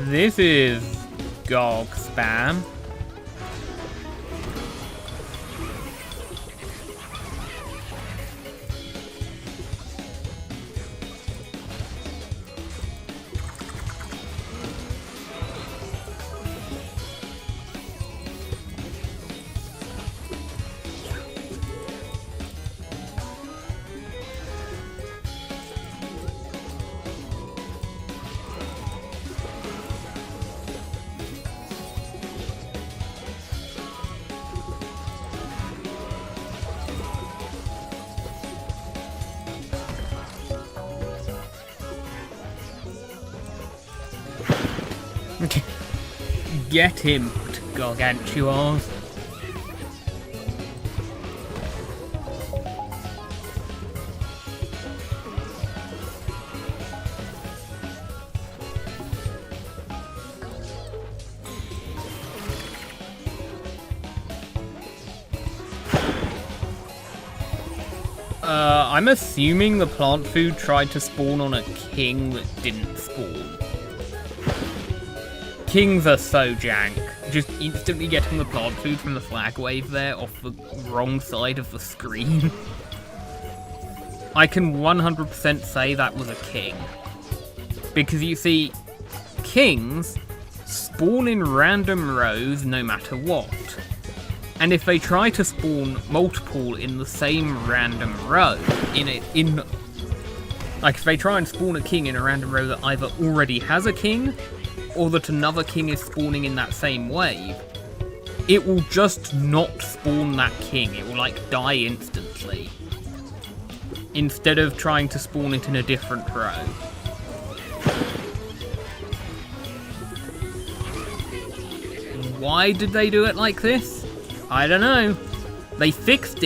This is Gog spam. Get him, Gargantuars. I'm assuming the plant food tried to spawn on a king that didn't spawn. Kings are so jank. Just instantly getting the plant food from the flag wave there off the wrong side of the screen. I can 100% say that was a king. Because you see, kings spawn in random rows no matter what. And if they try to spawn multiple in the same random row, like if they try and spawn a king in a random row that either already has a king, or that another king is spawning in that same wave, it will just not spawn that king. It will like die instantly. Instead of trying to spawn it in a different row. Why did they do it like this? I don't know. They fixed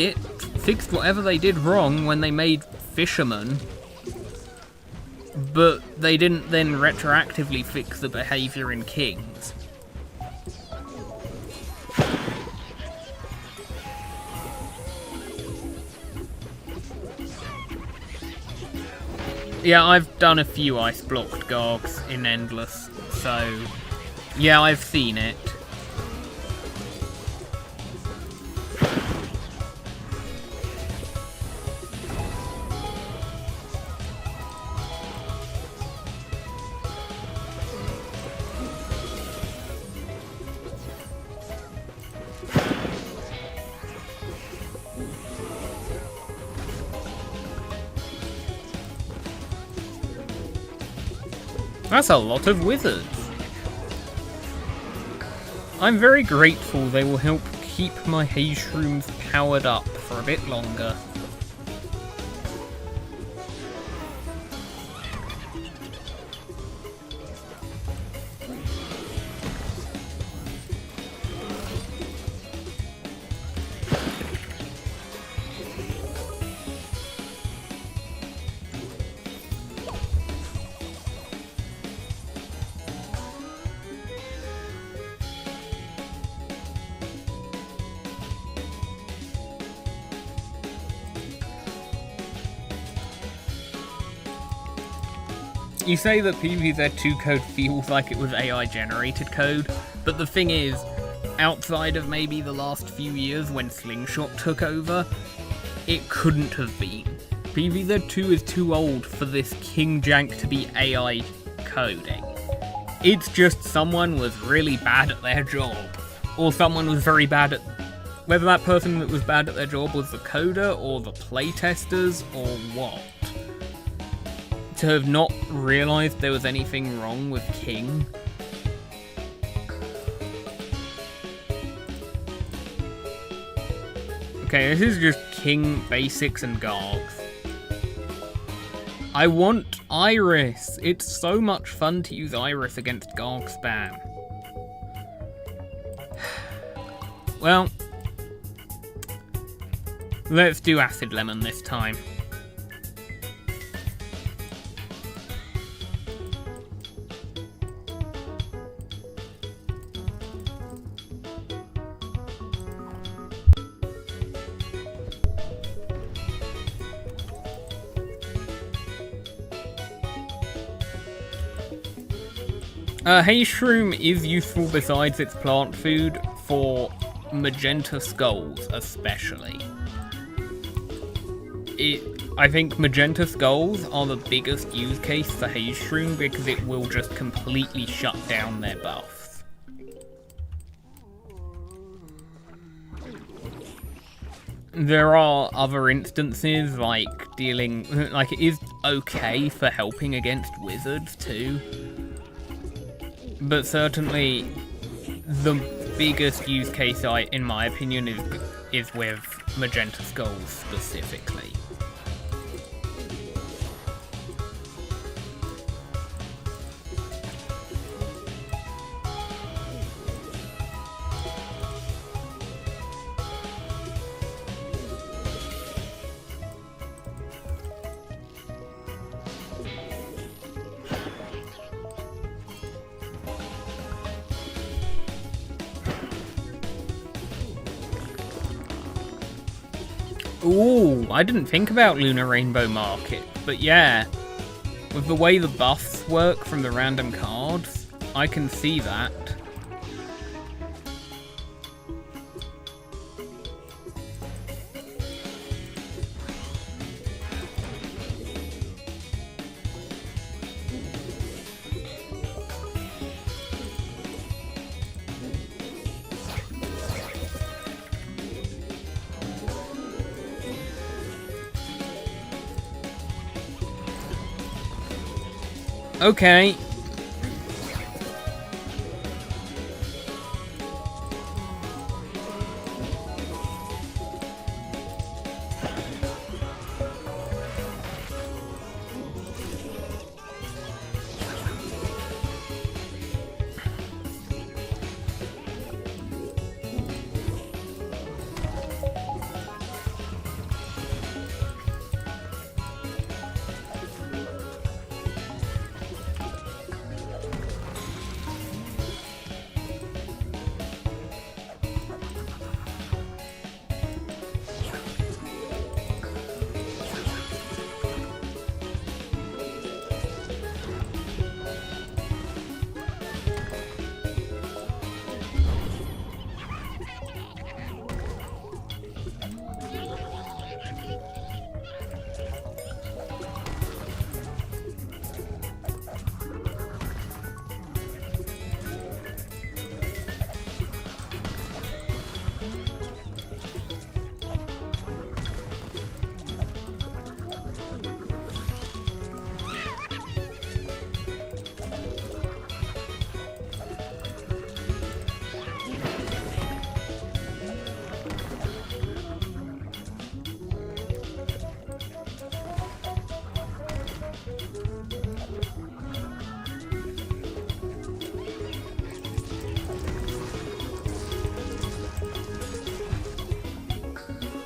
whatever they did wrong when they made fishermen. But they didn't then retroactively fix the behaviour in kings. Yeah, I've done a few ice-blocked Gargs in Endless, so yeah, I've seen it. That's a lot of wizards. I'm very grateful they will help keep my haze shrooms powered up for a bit longer. You say that PvZ2 code feels like it was AI generated code, but the thing is, outside of maybe the last few years when Slingshot took over, it couldn't have been. PvZ2 is too old for this King Jank to be AI coding. It's just someone was really bad at their job, or someone was very bad at... Whether that person that was bad at their job was the coder, or the playtesters, or what. To have not realised there was anything wrong with King. Okay, this is just King basics and Gargs. I want Iris. It's so much fun to use Iris against Garg spam. Well, let's do Acid Lemon this time. Hay shroom is useful besides its plant food for magenta skulls, especially. I think magenta skulls are the biggest use case for haze shroom because it will just completely shut down their buffs. There are other instances like it is okay for helping against wizards too. But certainly the biggest use case, in my opinion, is with magenta skulls specifically. Ooh, I didn't think about Lunar Rainbow Market, but yeah, with the way the buffs work from the random cards, I can see that. Okay.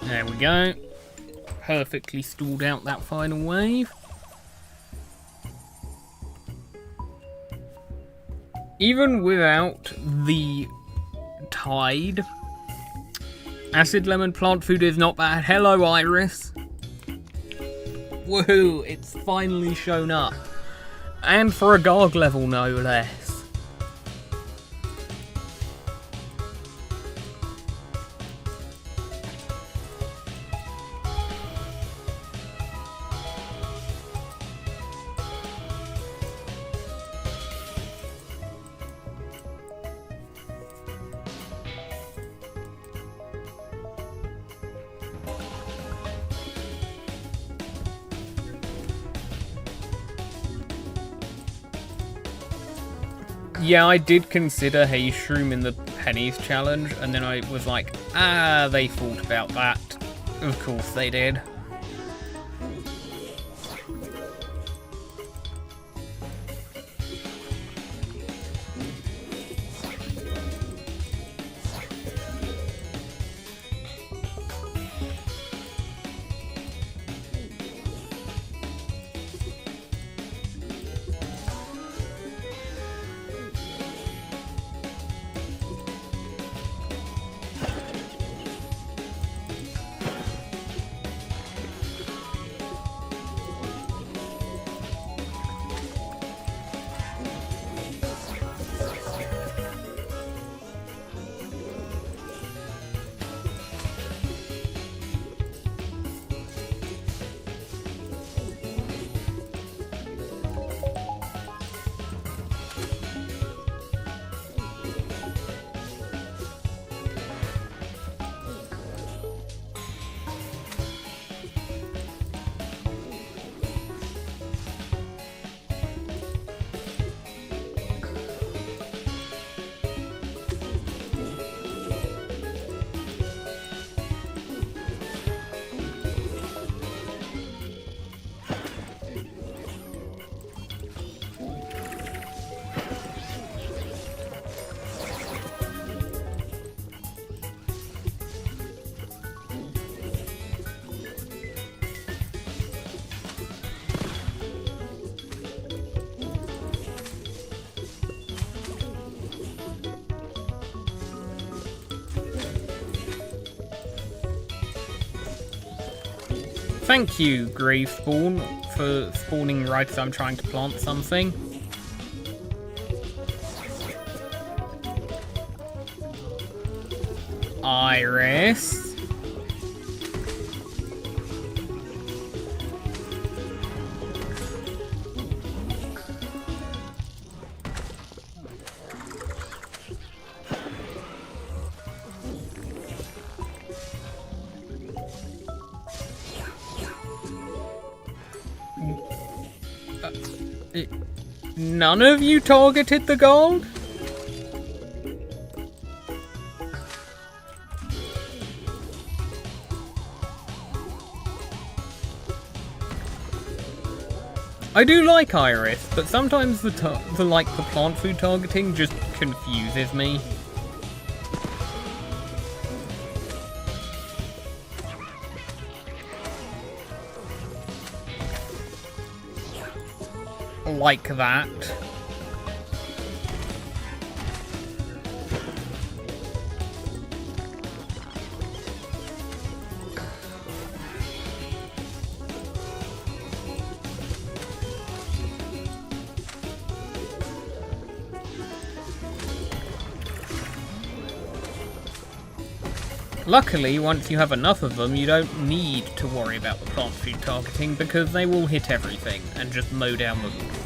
There we go. Perfectly stalled out that final wave. Even without the tide, acid lemon plant food is not bad. Hello, Iris. Woohoo, it's finally shown up. And for a Garg level, no less. Yeah, I did consider Haze Shroom in the Pennies challenge, and then I was like, they thought about that. Of course they did. Thank you, Grave Spawn, for spawning right as I'm trying to plant something. Iris. None of you targeted the gold? I do like Iris, but sometimes the plant food targeting just confuses me. Like that. Luckily, once you have enough of them, you don't need to worry about the plant food targeting because they will hit everything and just mow down the roof.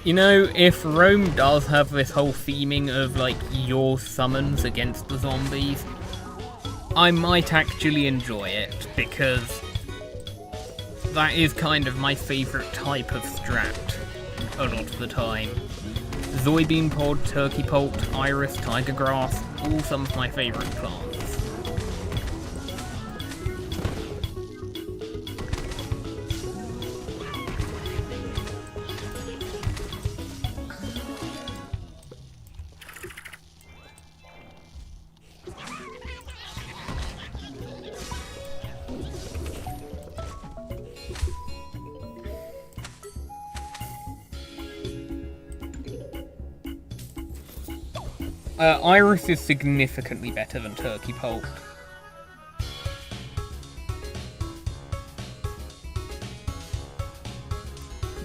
You know, if Rome does have this whole theming of, like, your summons against the zombies, I might actually enjoy it, because that is kind of my favourite type of strat a lot of the time. Soybean pod, turkey poult, iris, tiger grass, all some of my favourite plants. Iris is significantly better than turkey poult.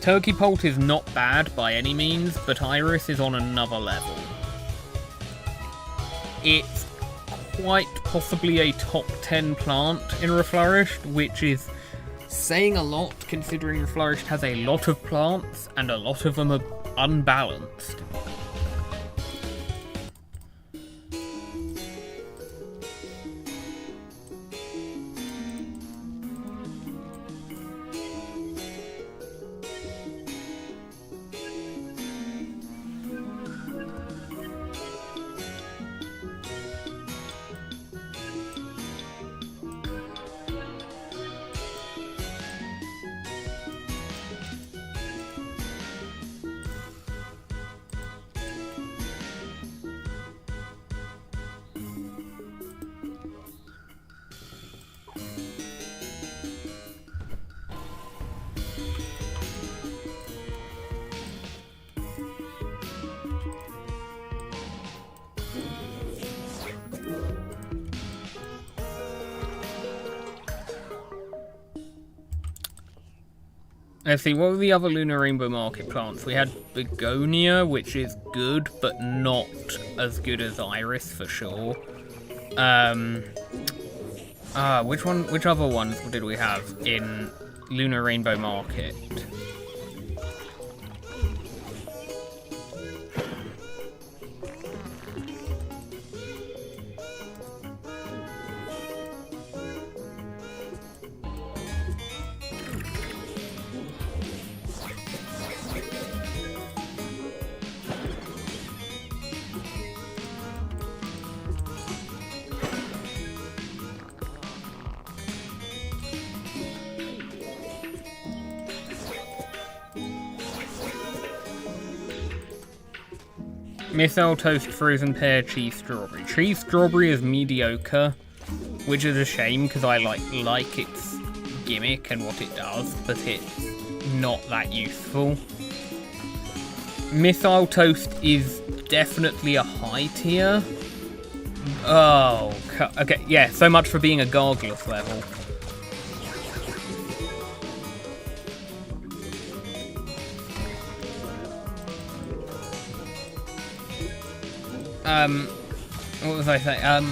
Turkey poult is not bad by any means, but Iris is on another level. It's quite possibly a top 10 plant in Reflourished, which is saying a lot considering Reflourished has a lot of plants and a lot of them are unbalanced. Let's see, what were the other Lunar Rainbow Market plants? We had Begonia, which is good, but not as good as Iris, for sure. Which other ones did we have in Lunar Rainbow Market? Missile Toast, Frozen Pear, Cheese Strawberry. Cheese Strawberry is mediocre, which is a shame because I like its gimmick and what it does, but it's not that useful. Missile Toast is definitely a high tier. Oh, okay, yeah, so much for being a Gargulus level. What was I saying?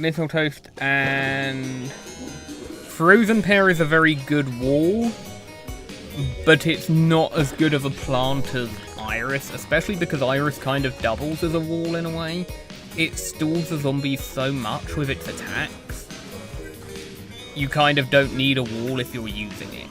Missile Toast and Frozen Pear is a very good wall, but it's not as good of a plant as Iris, especially because Iris kind of doubles as a wall in a way. It stalls the zombies so much with its attacks. You kind of don't need a wall if you're using it.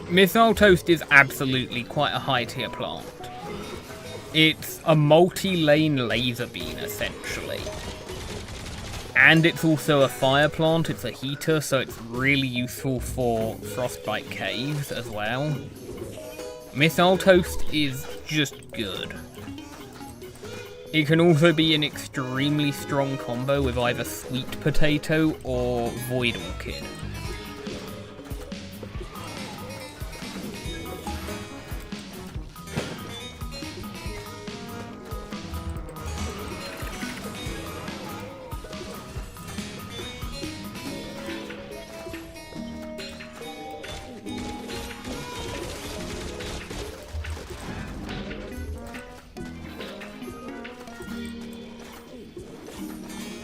Missile Toast is absolutely quite a high tier plant. It's a multi-lane laser beam, essentially. And it's also a fire plant, it's a heater, so it's really useful for Frostbite Caves as well. Missile Toast is just good. It can also be an extremely strong combo with either Sweet Potato or Void Orchid.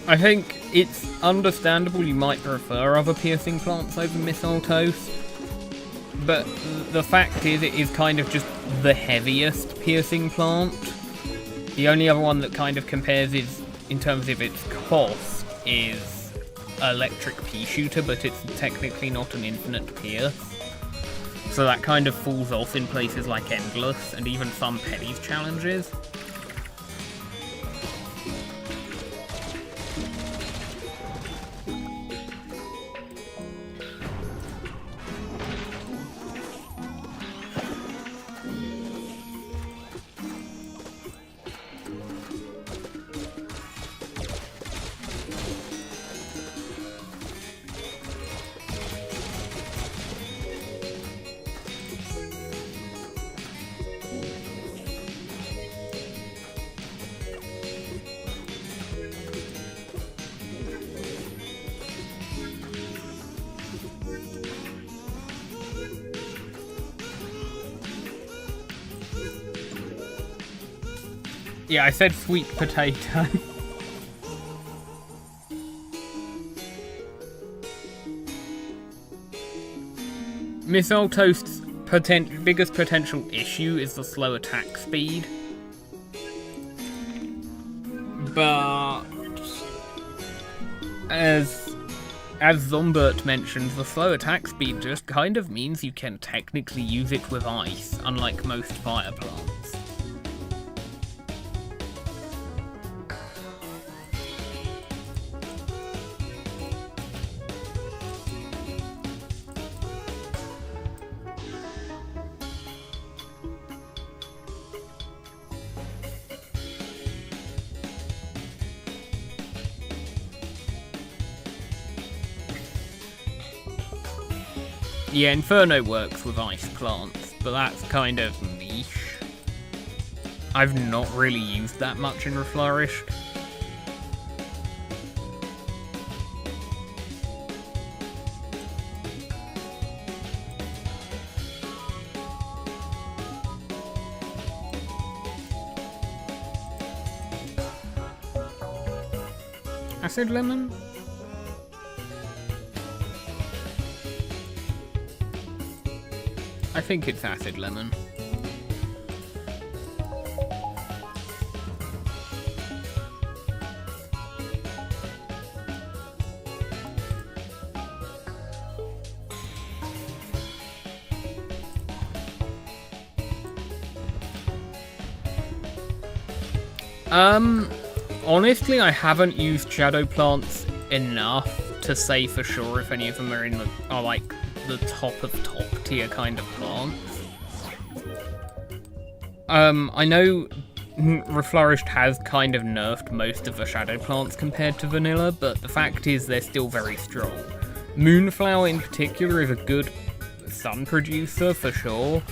I think it's understandable you might prefer other piercing plants over Missile Toast, but the fact is it is kind of just the heaviest piercing plant. The only other one that kind of compares is, in terms of its cost, is Electric Pea Shooter, but it's technically not an infinite pierce. So that kind of falls off in places like Endless and even some Penny's challenges. Yeah, I said sweet potato. Missile Toast's biggest potential issue is the slow attack speed. But as Zombert mentioned, the slow attack speed just kind of means you can technically use it with ice, unlike most fire plants. Yeah, Inferno works with ice plants, but that's kind of niche. I've not really used that much in Reflourished. Acid Lemon? I think it's Acid Lemon. Honestly, I haven't used shadow plants enough to say for sure if any of them are like the top tier kind of plants. I know Reflourished has kind of nerfed most of the shadow plants compared to vanilla, but the fact is they're still very strong. Moonflower in particular is a good sun producer for sure,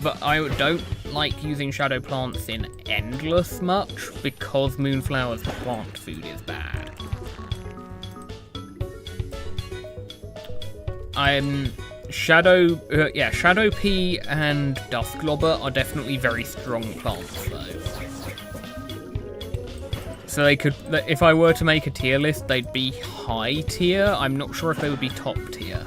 but I don't like using shadow plants in Endless much because Moonflower's plant food is bad. Shadow Pea and Dustglobber are definitely very strong plants though. So they could, if I were to make a tier list, they'd be high tier. I'm not sure if they would be top tier.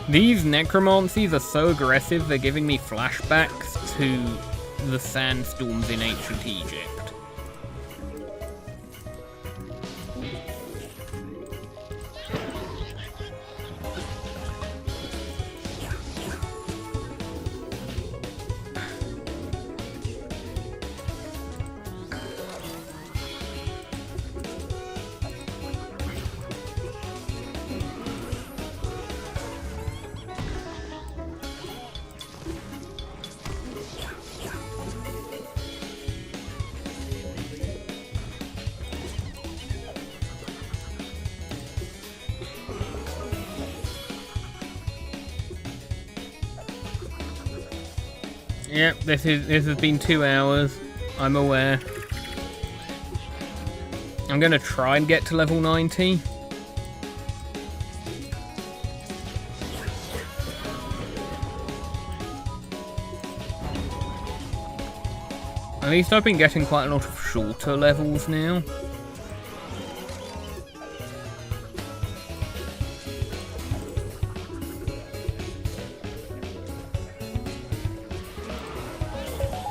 These necromancies are so aggressive, they're giving me flashbacks to the sandstorms in ancient Egypt. Yep, this has been 2 hours. I'm aware. I'm gonna try and get to level 90. At least I've been getting quite a lot of shorter levels now.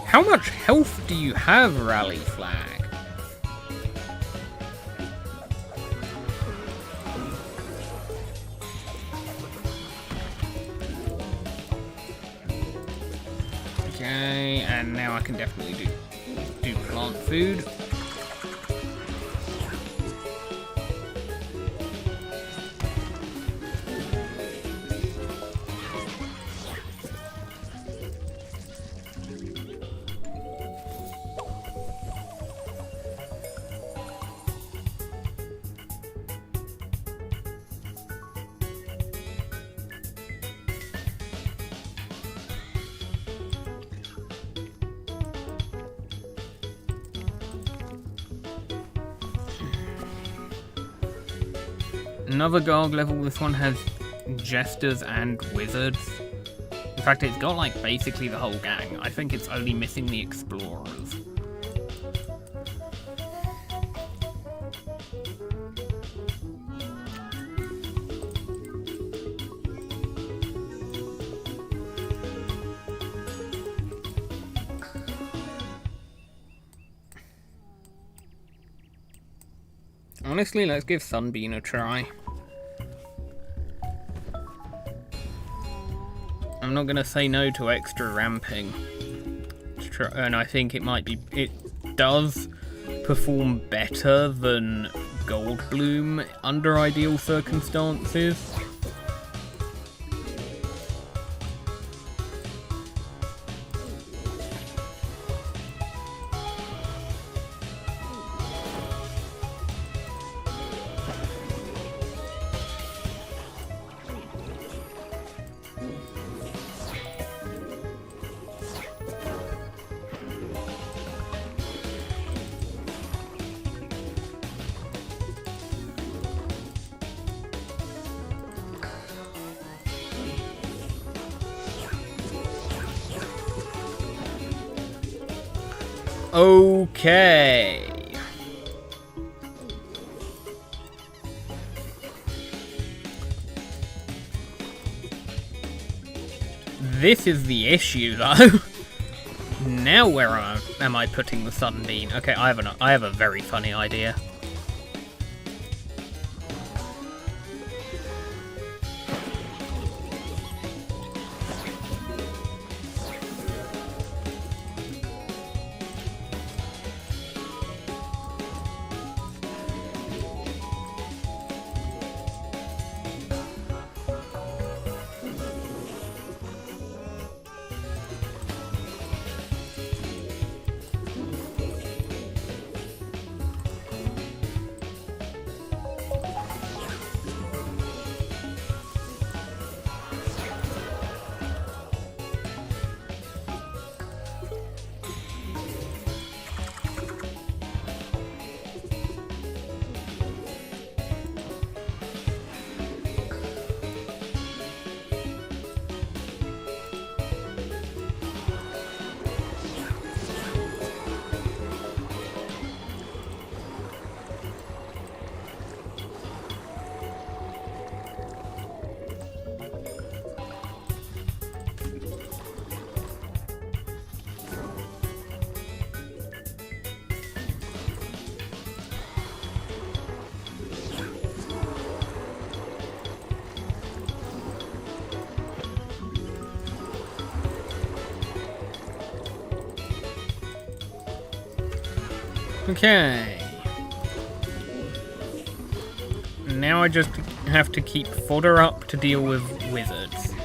How much health do you have, Rally Flag? Okay, and now I can definitely do plant food. Another Garg level. This one has Jesters and Wizards. In fact, it's got like basically the whole gang. I think it's only missing the Explorers. Honestly, let's give Sunbeam a try. I'm not going to say no to extra ramping. And I think it might be... It does perform better than Goldbloom under ideal circumstances. Okay. This is the issue, though. Now where am I putting the Sunbeam? Okay, I have a very funny idea. Okay. Now I just have to keep fodder up to deal with wizards.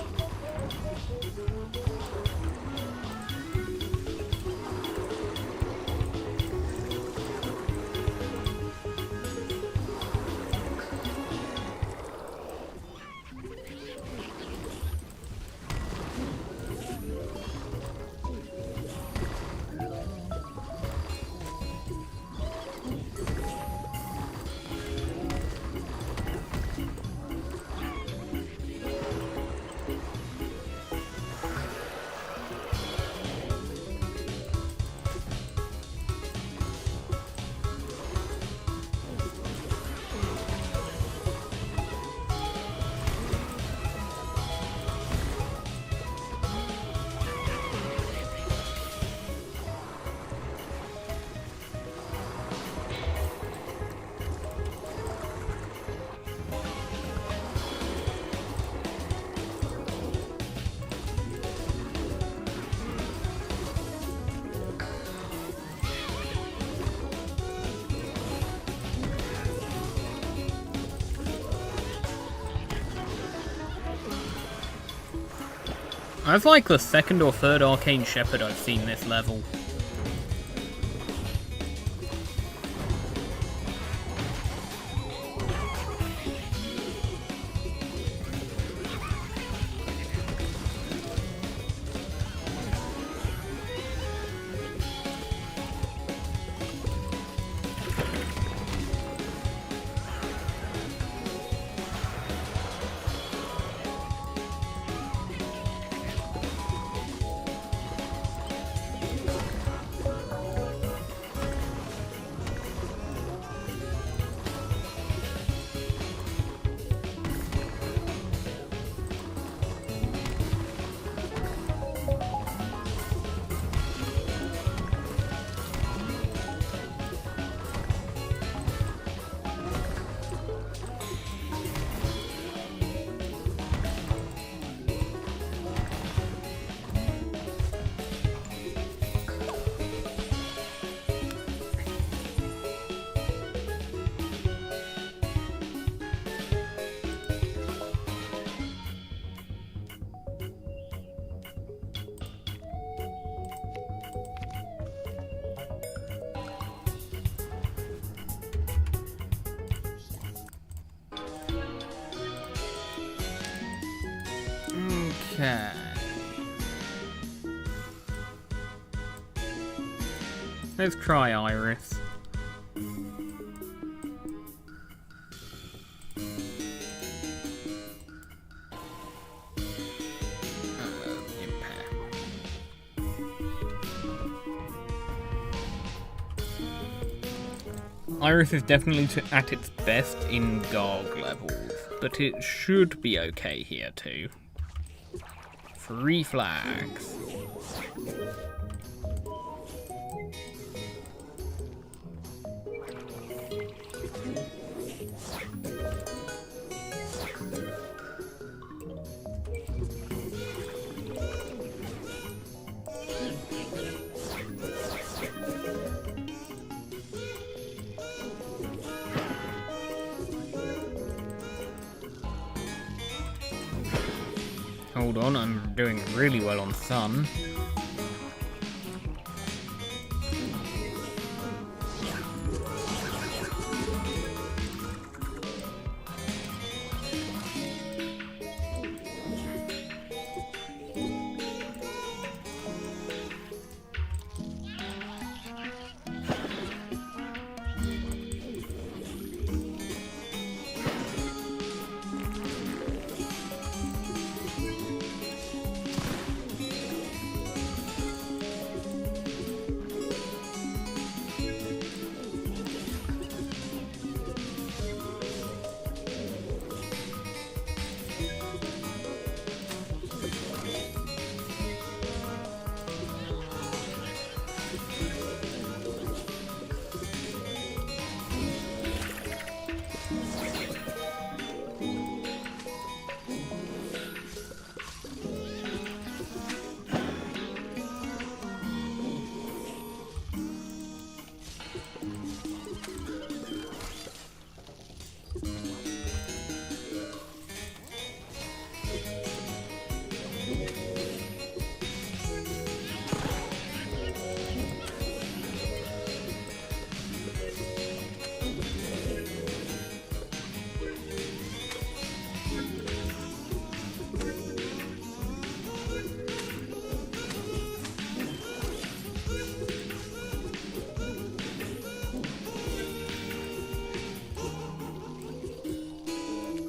That's like the second or third Arcane Shepherd I've seen this level. Okay. Let's try Iris. Iris is definitely at its best in Garg levels, but it should be okay here too. 3 flags. Hold on, I'm doing really well on Sun.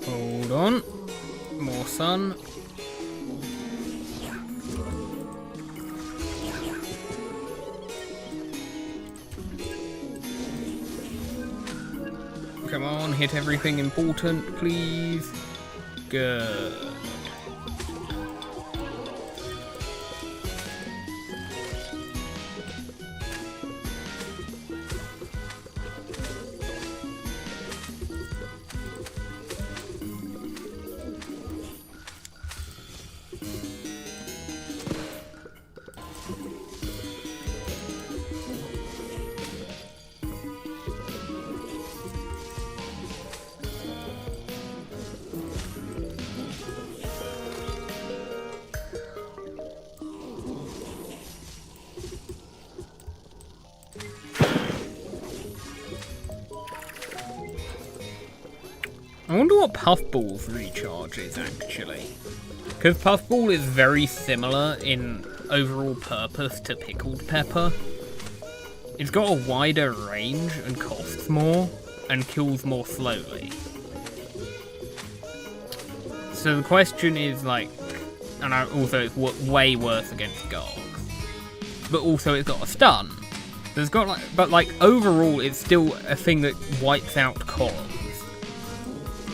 Hold on. More Sun. Come on, hit everything important, please. Good. I wonder what Puffball's recharge is, actually. Because Puffball is very similar in overall purpose to Pickled Pepper. It's got a wider range and costs more, and kills more slowly. So the question is, like... And also it's way worse against Gargs. But also it's got a stun. There's got like... But like, overall it's still a thing that wipes out columns.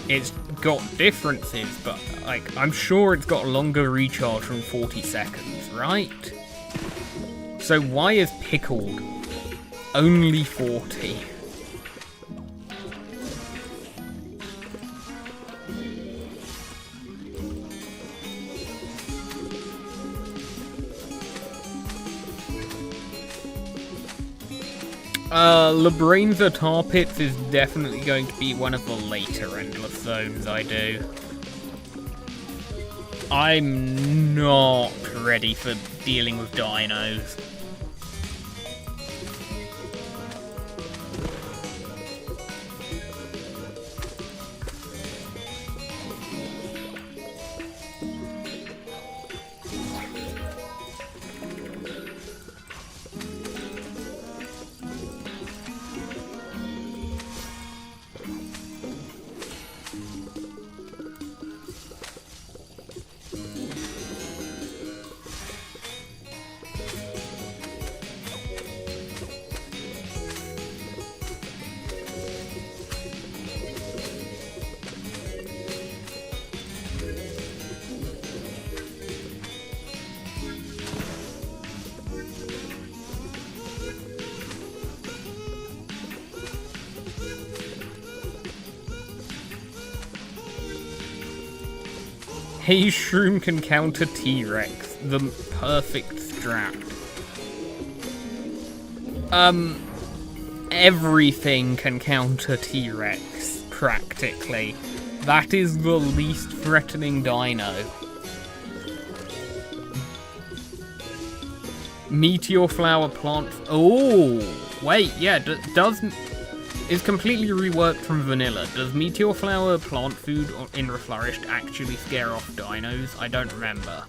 It's got differences, but like I'm sure it's got a longer recharge from 40 seconds, right? So why is Pickled only 40? Labranza Tar Pits is definitely going to be one of the later Endless Zones I do. I'm not ready for dealing with dinos. Haze Shroom can counter T-Rex. The perfect strat. Everything can counter T-Rex, practically. That is the least threatening dino. Meteor Flower plant... Oh! Wait, yeah, is completely reworked from vanilla. Does Meteor Flower plant food in Reflourished actually scare off dinos? I don't remember.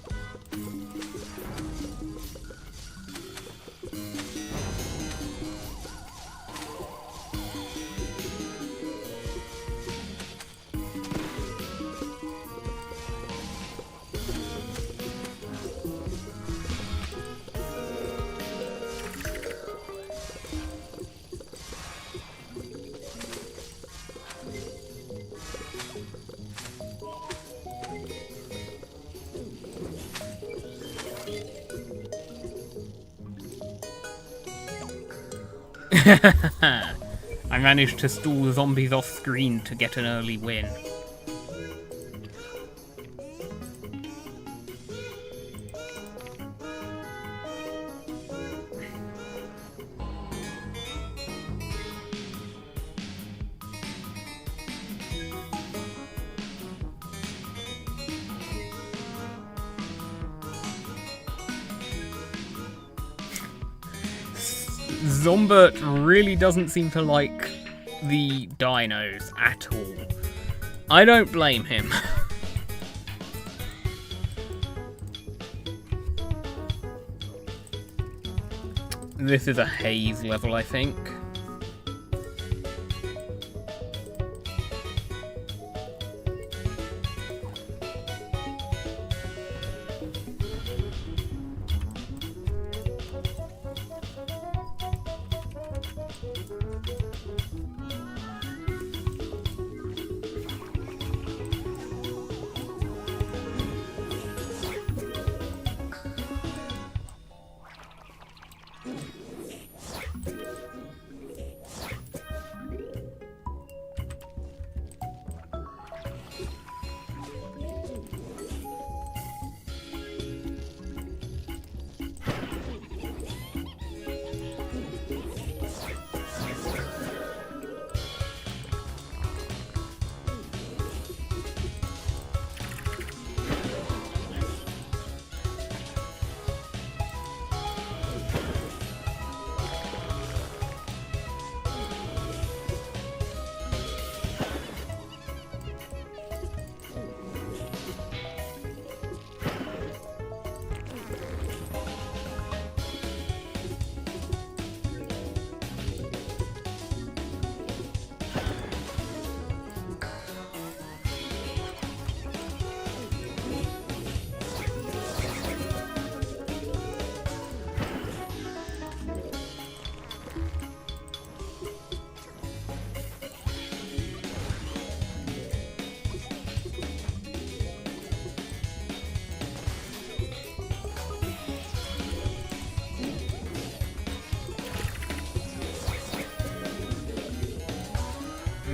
I managed to stall the zombies off screen to get an early win. Zombert really doesn't seem to like the dinos at all. I don't blame him. This is a haze level, I think.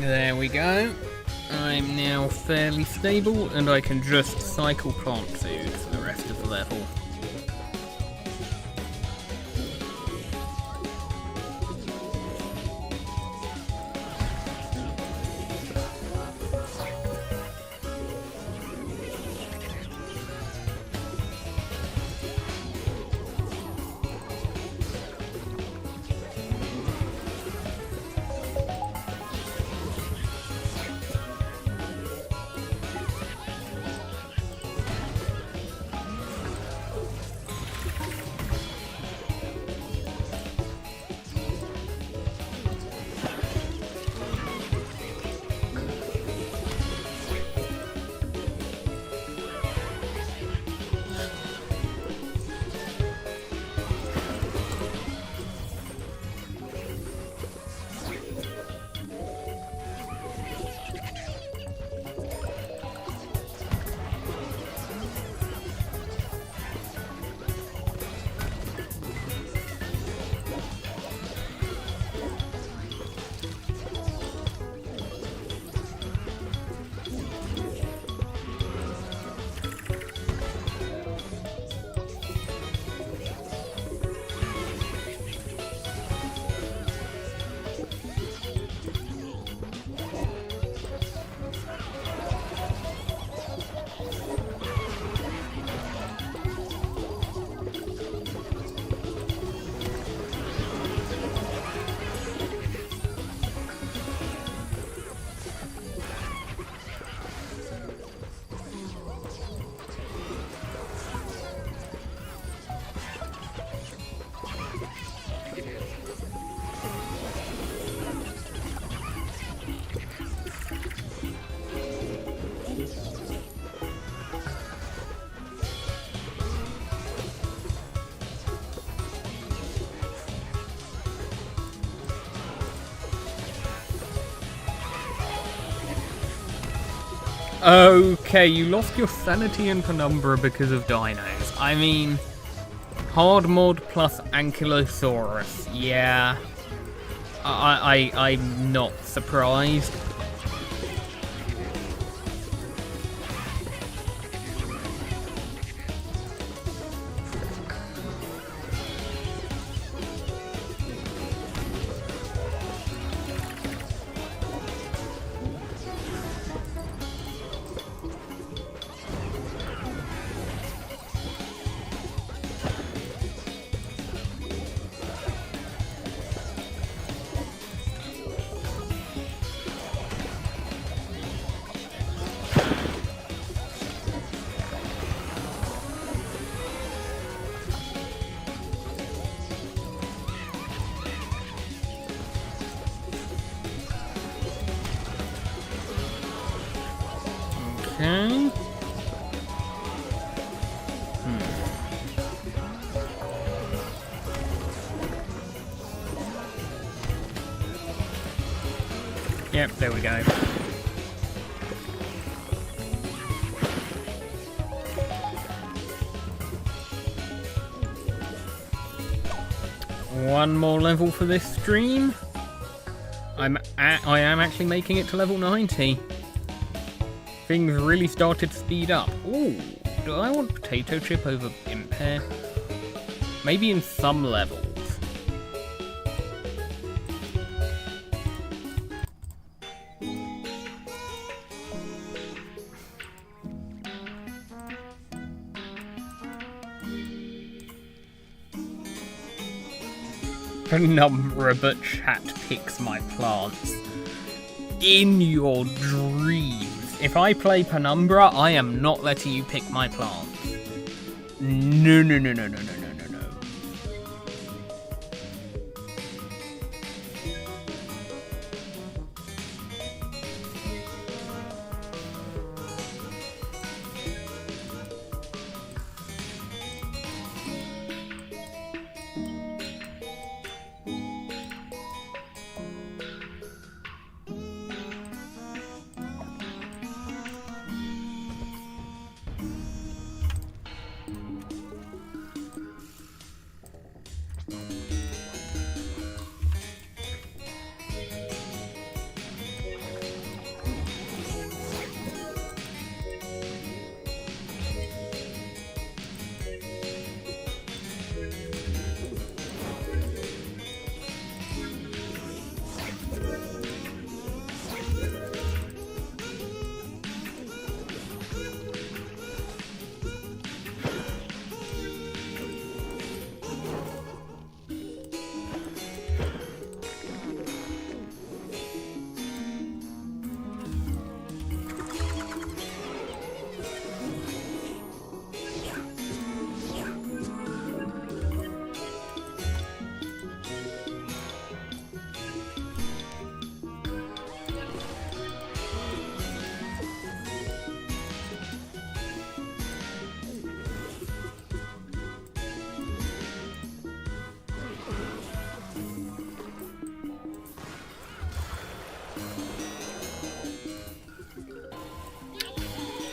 There we go. I'm now fairly stable and I can just cycle plant food for the rest of the level. Okay, you lost your sanity in Penumbra because of dinos. I mean, hard mod plus Ankylosaurus. Yeah, I'm not surprised. Okay. Yep, there we go. One more level for this stream. I am actually making it to level 90. Things really started to speed up. Ooh, do I want potato chip over impair? Maybe in some levels. Penumbra, but chat picks my plants. In your dreams. If I play Penumbra, I am not letting you pick my plants. No, no, no, no, no, no, no, no, no.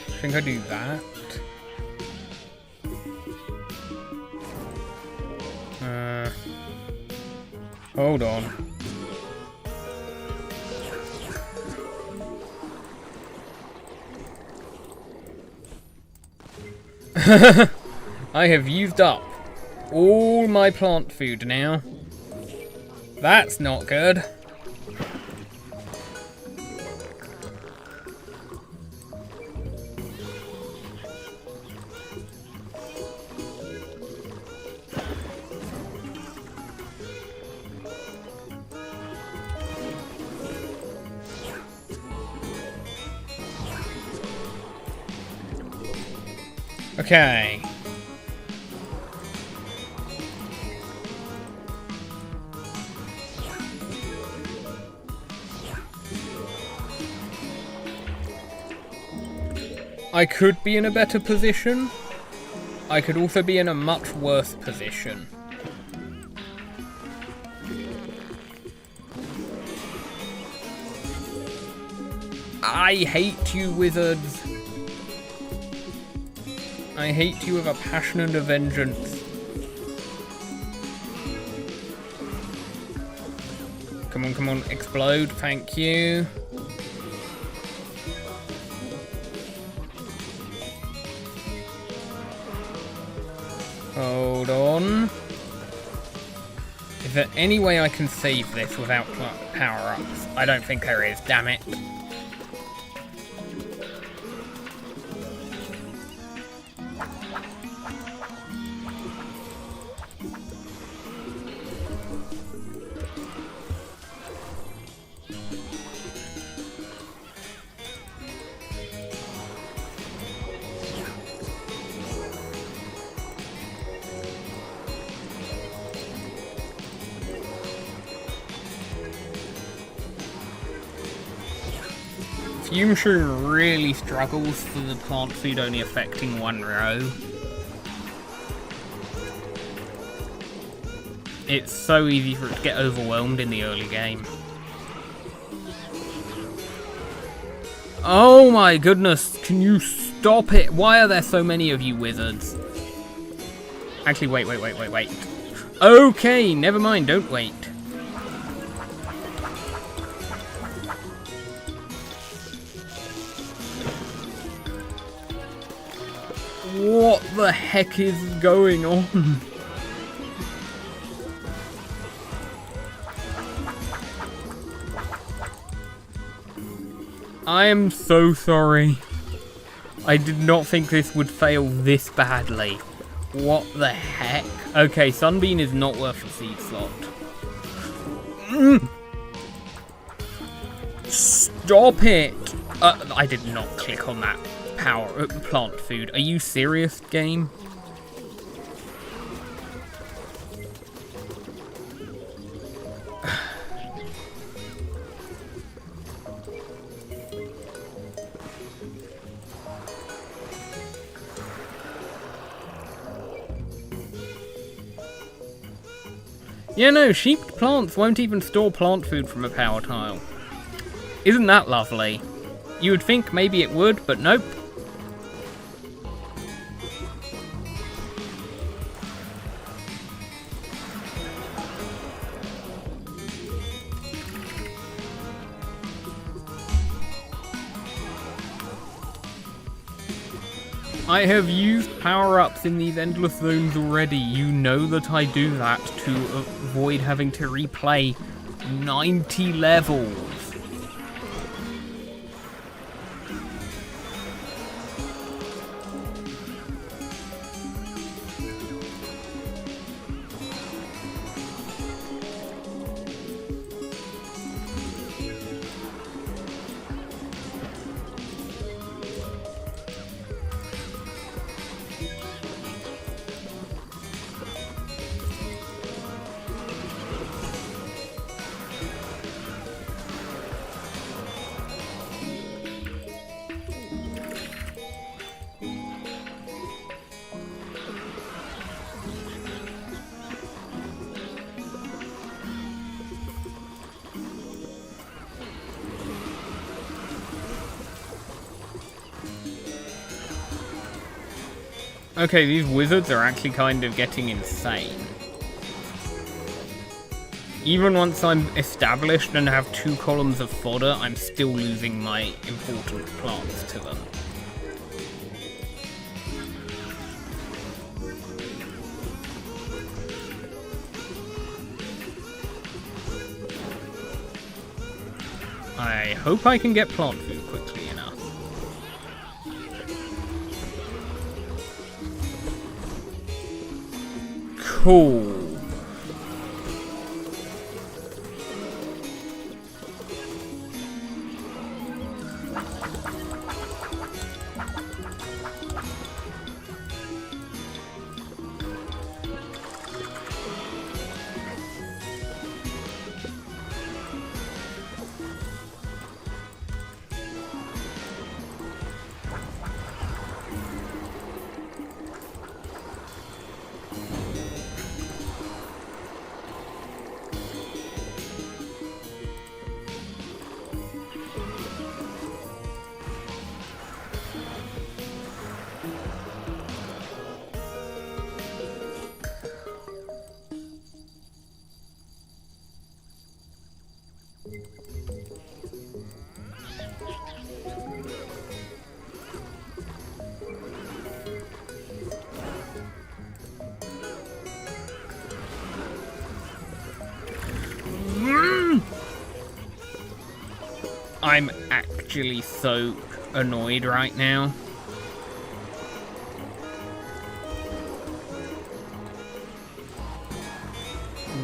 I think I do that. Hold on. I have used up all my plant food now. That's not good. Okay. I could be in a better position. I could also be in a much worse position. I hate you, wizards. I hate you with a passion and a vengeance. Come on, explode, thank you. Hold on. Is there any way I can save this without power-ups? I don't think there is, damn it. Fumeroom really struggles for the plant food only affecting one row. It's so easy for it to get overwhelmed in the early game. Oh my goodness, can you stop it? Why are there so many of you wizards? Actually, wait. Okay, never mind, don't wait. What the heck is going on? I am so sorry. I did not think this would fail this badly. What the heck? Okay, Sunbeam is not worth a seed slot. Stop it! I did not click on that plant food. Are you serious, game? Yeah, no, sheep plants won't even store plant food from a power tile. Isn't that lovely? You would think maybe it would, but nope. I have used power-ups in these endless zones already. You know that I do that to avoid having to replay 90 levels. Okay, these wizards are actually kind of getting insane. Even once I'm established and have 2 columns of fodder, I'm still losing my important plants to them. I hope I can get plant food quickly enough. Cool. I'm actually so annoyed right now.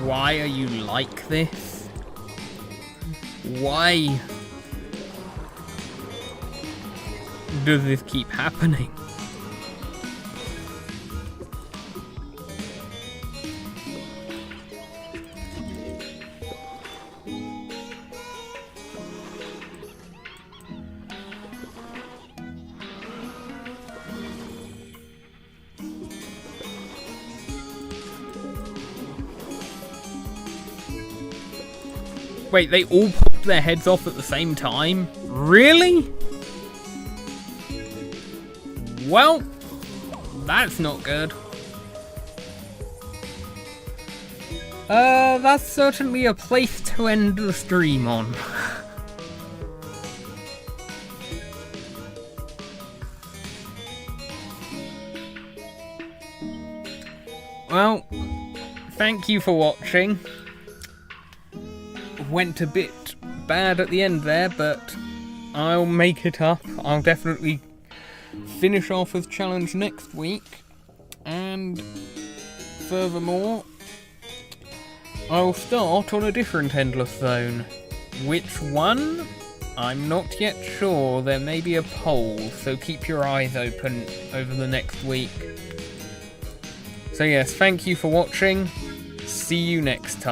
Why are you like this? Why does this keep happening? Wait, they all popped their heads off at the same time? Really? Well, that's not good. That's certainly a place to end the stream on. Well, thank you for watching. Went a bit bad at the end there, but I'll make it up. I'll definitely finish off with challenge next week, and furthermore, I'll start on a different endless zone. Which one? I'm not yet sure. There may be a poll, so keep your eyes open over the next week. So yes, thank you for watching. See you next time.